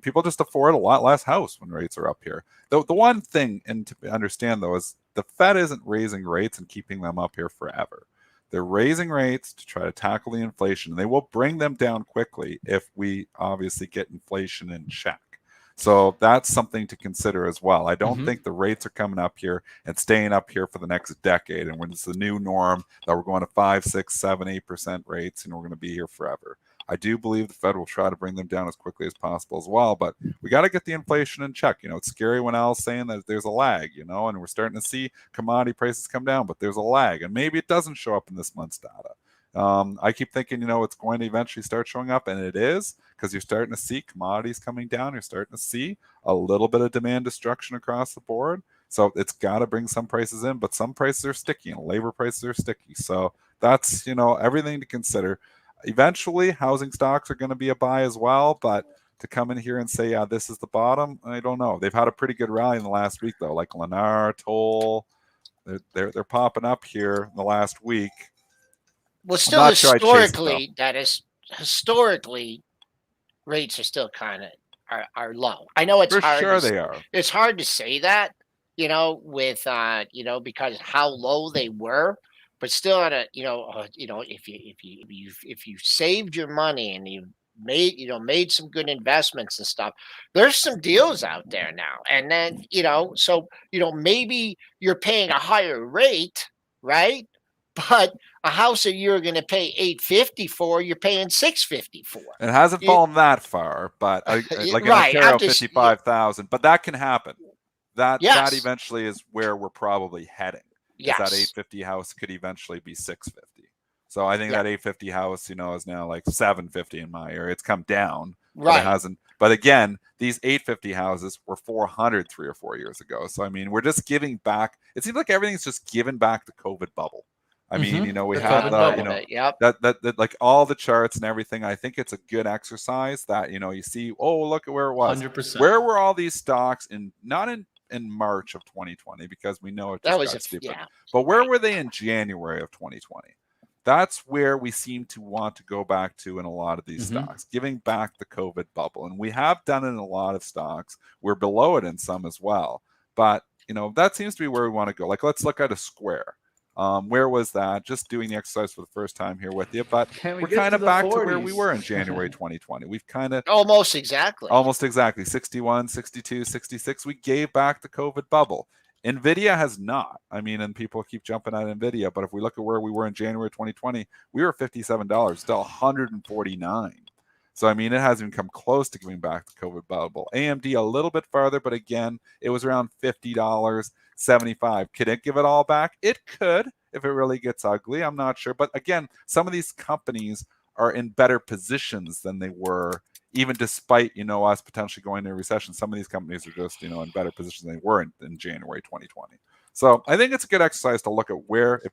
people just afford a lot less house when rates are up here. The one thing, and to understand though, is the Fed isn't raising rates and keeping them up here forever. They're raising rates to try to tackle the inflation. They will bring them down quickly if we obviously get inflation in check. So that's something to consider as well. I don't think the rates are coming up here and staying up here for the next decade. And when it's the new norm that we're going to 5, 6, 7, 8% rates, and we're going to be here forever. I do believe the Fed will try to bring them down as quickly as possible as well, but we got to get the inflation in check. It's scary when Al's saying that there's a lag, and we're starting to see commodity prices come down, but there's a lag, and maybe it doesn't show up in this month's data. I keep thinking, it's going to eventually start showing up, and it is, because you're starting to see commodities coming down. You're starting to see a little bit of demand destruction across the board. So it's got to bring some prices in, but some prices are sticky, and labor prices are sticky. So that's, everything to consider. Eventually, housing stocks are going to be a buy as well, but to come in here and say, yeah, this is the bottom, I don't know. They've had a pretty good rally in the last week, though, like Linder, Toll. They're popping up here in the last week. Well, still historically, historically, rates are still kind of are low. I know it's hard. For sure they are. It's hard to say that, with because how low they were. But still, at a if you saved your money and you made some good investments and stuff, there's some deals out there now. And then so maybe you're paying a higher rate, right? But a house that you're going to pay $850 for, you're paying $650 for. It hasn't fallen that far, but like in Ontario, 55,000. But that can happen. That eventually is where we're probably heading. Yes. That 850 house could eventually be 650. So I think that 850 house, is now like 750 in my area. It's come down, right? But it hasn't. But again, these 850 houses were 400 3 or 4 years ago. So I mean, we're just giving back. It seems like everything's just given back the COVID bubble. I mean, we had that like all the charts and everything. I think it's a good exercise that you see. Oh, look at where it was. 100%. Where were all these stocks not in March of 2020, because we know it just got stupid. But where were they in January of 2020? That's where we seem to want to go back to in a lot of these stocks, giving back the COVID bubble. And we have done it in a lot of stocks. We're below it in some as well. But, that seems to be where we want to go. Like, let's look at a Square. Where was that? Just doing the exercise for the first time here with you, but we're kind of back 40s? To where we were in January 2020. We've kind of almost exactly 61, 62, 66. We gave back the COVID bubble. Nvidia has not. I mean, and people keep jumping at Nvidia, but if we look at where we were in January 2020, we were $57, still 149. So I mean, it hasn't even come close to giving back the COVID bubble. AMD a little bit farther, but again, it was around $50. 75. Could it give it all back? It could, if it really gets ugly. I'm not sure. But again, some of these companies are in better positions than they were, even despite, us potentially going into a recession. Some of these companies are just, in better positions than they were in January 2020. So I think it's a good exercise to look at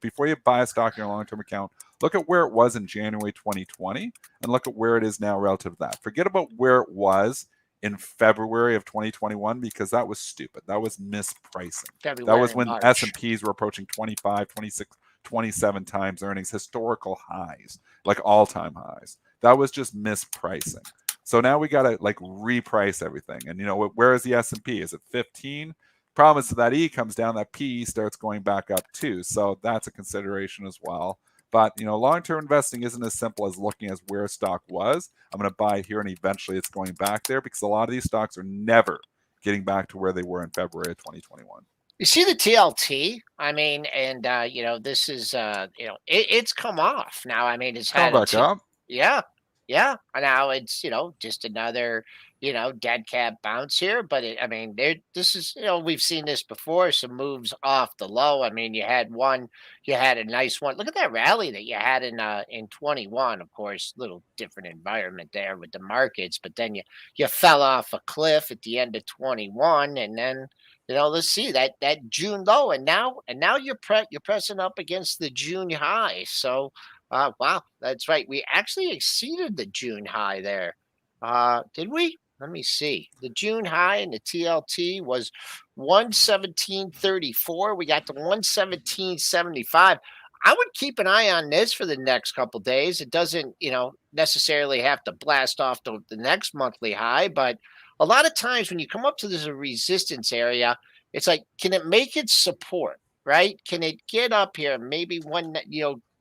before you buy a stock in your long-term account, look at where it was in January 2020 and look at where it is now relative to that. Forget about where it was in February of 2021, because that was stupid. That was mispricing. That was when S&Ps were approaching 25, 26, 27 times earnings, historical highs, like all-time highs. That was just mispricing. So now we got to reprice everything. And where is the S&P? Is it 15? Problem is that E comes down, that PE starts going back up too. So that's a consideration as well. But, long-term investing isn't as simple as looking at where a stock was. I'm going to buy here and eventually it's going back there, because a lot of these stocks are never getting back to where they were in February of 2021. You see the TLT? I mean, and, this is, it's come off now. I mean, it's had back up. Yeah. Yeah. Now it's, just another, dead cat bounce here. But this is, we've seen this before, some moves off the low. I mean, you had a nice one. Look at that rally that you had in 21. Of course, little different environment there with the markets, but then you fell off a cliff at the end of 21. And then, let's see that June low. And now you're pressing up against the June high. So, wow, that's right. We actually exceeded the June high there. Did we? Let me see. The June high in the TLT was 117.34. We got to 117.75. I would keep an eye on this for the next couple days. It doesn't, necessarily have to blast off the next monthly high, but a lot of times when you come up to this resistance area, it's like, can it make its support, right? Can it get up here? Maybe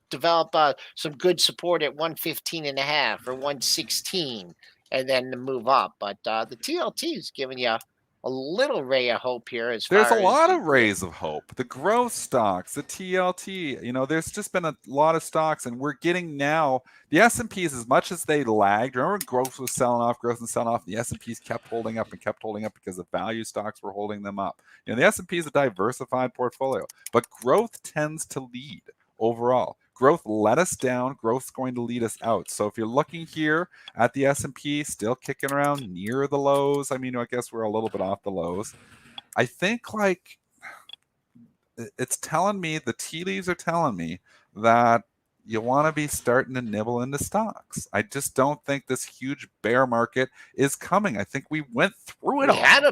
develop some good support at 115.5 or 116. And then to move up. But the TLT is giving you a a little ray of hope here as There's far a lot as of rays of hope. The growth stocks, the TLT, there's just been a lot of stocks, and we're getting now the S&Ps, as much as they lagged. Remember, growth was selling off, growth and selling off. The S&Ps kept holding up and kept holding up because the value stocks were holding them up. The S&P is a diversified portfolio, but growth tends to lead overall. Growth let us down. Growth's going to lead us out. So if you're looking here at the S&P, still kicking around near the lows. I guess we're a little bit off the lows. I think it's telling me, the tea leaves are telling me that you want to be starting to nibble into stocks. I just don't think this huge bear market is coming. I think we went through it all. we had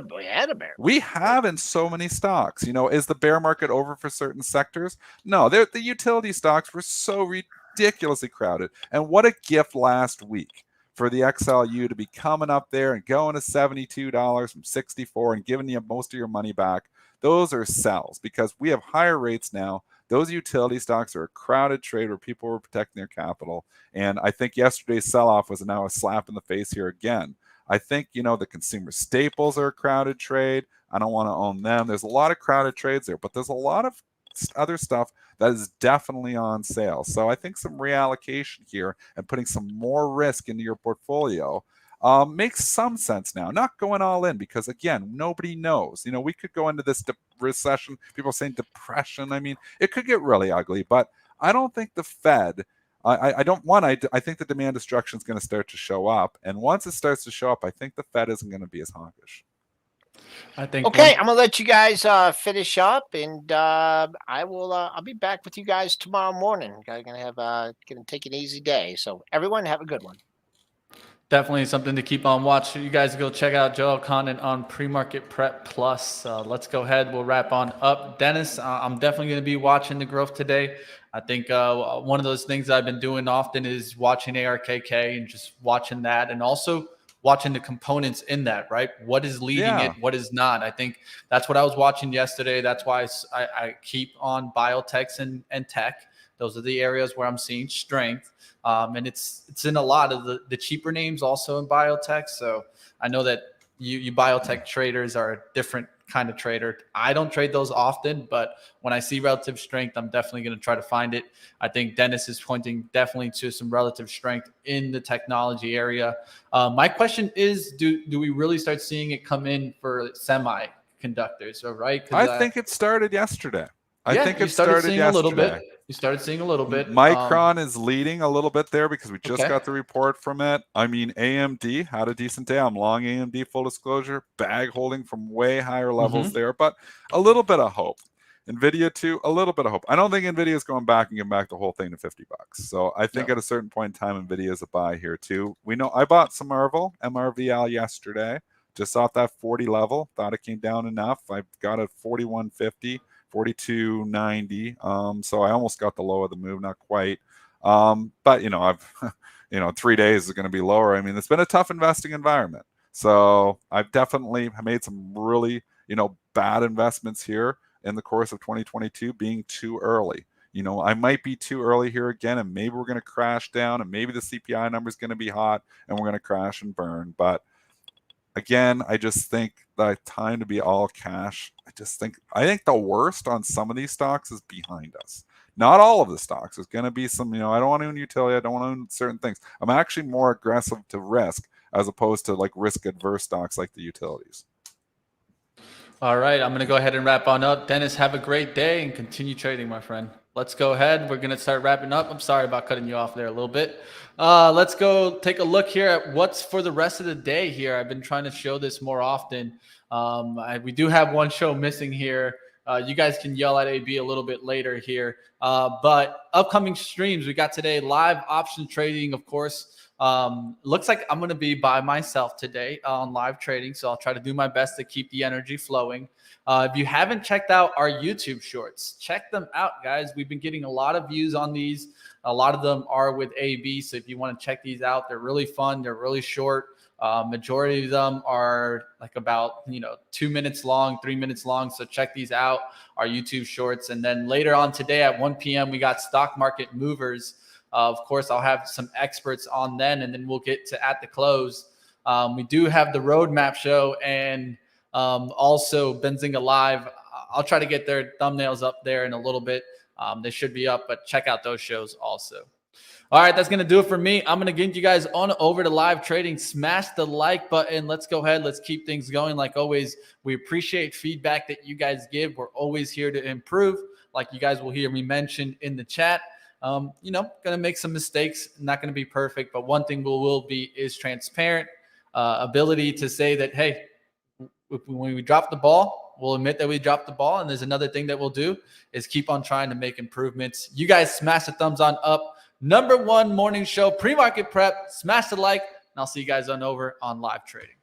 a bear. We have in so many stocks. Is the bear market over for certain sectors? No, the utility stocks were so ridiculously crowded. And what a gift last week for the XLU to be coming up there and going to $72 from $64 and giving you most of your money back. Those are sells, because we have higher rates now. Those utility stocks are a crowded trade where people were protecting their capital. And I think yesterday's sell-off was now a slap in the face here again. I think, the consumer staples are a crowded trade. I don't want to own them. There's a lot of crowded trades there, but there's a lot of other stuff that is definitely on sale. So I think some reallocation here and putting some more risk into your portfolio makes some sense now. Not going all in, because again, nobody knows. We could go into this recession. People are saying depression. It could get really ugly, but I don't think the Fed. I think the demand destruction is going to start to show up, and once it starts to show up, I think the Fed isn't going to be as hawkish. I think. Okay, I'm gonna let you guys finish up, and I'll be back with you guys tomorrow morning. I'm gonna take an easy day. So everyone, have a good one. Definitely something to keep on watch. You guys go check out Joel Condon on PreMarket Prep Plus. Let's go ahead. We'll wrap on up. Dennis, I'm definitely going to be watching the growth today. I think one of those things I've been doing often is watching ARKK and just watching that, and also watching the components in that, right? What is leading it? What is not? I think that's what I was watching yesterday. That's why I keep on biotechs and tech. Those are the areas where I'm seeing strength. And it's in a lot of the cheaper names also in biotech. So I know that you biotech traders are a different kind of trader. I don't trade those often, but when I see relative strength, I'm definitely going to try to find it. I think Dennis is pointing definitely to some relative strength in the technology area. My question is, do we really start seeing it come in for semiconductors? All right. I think it started yesterday. I think it started started seeing yesterday. a little bit. You started seeing a little bit. Micron is leading a little bit there because we just got the report from it. AMD had a decent day. I'm long AMD, full disclosure. Bag holding from way higher levels there, but a little bit of hope. NVIDIA too, a little bit of hope. I don't think NVIDIA is going back and giving back the whole thing to $50. So I think at a certain point in time, NVIDIA is a buy here too. We know I bought some MRVL yesterday, just off that 40 level. Thought it came down enough. I got it 41.50. 42.90. So I almost got the low of the move, not quite. But I've 3 days is going to be lower. It's been a tough investing environment. So I've definitely made some really, bad investments here in the course of 2022, being too early. I might be too early here again, and maybe we're going to crash down, and maybe the CPI number is going to be hot, and we're going to crash and burn. But again, I just think the time to be all cash. I think the worst on some of these stocks is behind us. Not all of the stocks. There's going to be some, I don't want to own utility. I don't want to own certain things. I'm actually more aggressive to risk as opposed to risk adverse stocks like the utilities. All right, I'm going to go ahead and wrap on up. Dennis, have a great day and continue trading, my friend. Let's go ahead. We're going to start wrapping up. I'm sorry about cutting you off there a little bit. Let's go take a look here at what's for the rest of the day here. I've been trying to show this more often. We do have one show missing here. You guys can yell at AB a little bit later here. But upcoming streams, we got today live option trading, of course. Looks like I'm going to be by myself today on live trading. So I'll try to do my best to keep the energy flowing. If you haven't checked out our YouTube shorts, check them out, guys. We've been getting a lot of views on these. A lot of them are with AB. So if you want to check these out, they're really fun. They're really short. Majority of them are about 2 minutes long, 3 minutes long. So check these out, our YouTube shorts. And then later on today at 1 p.m., we got stock market movers. Of course, I'll have some experts on then, and then we'll get to at the close. We do have the roadmap show, and Also, Benzinga Live. I'll try to get their thumbnails up there in a little bit. They should be up, but check out those shows also. All right, that's going to do it for me. I'm going to get you guys on over to live trading. Smash the like button. Let's go ahead. Let's keep things going. Like always, we appreciate feedback that you guys give. We're always here to improve. Like you guys will hear me mention in the chat. Going to make some mistakes. Not going to be perfect, but one thing will be is transparent. Ability to say that, hey, when we drop the ball, we'll admit that we dropped the ball. And there's another thing that we'll do is keep on trying to make improvements. You guys smash the thumbs on up. #1 morning show, Pre-Market Prep. Smash the like, and I'll see you guys on over on live trading.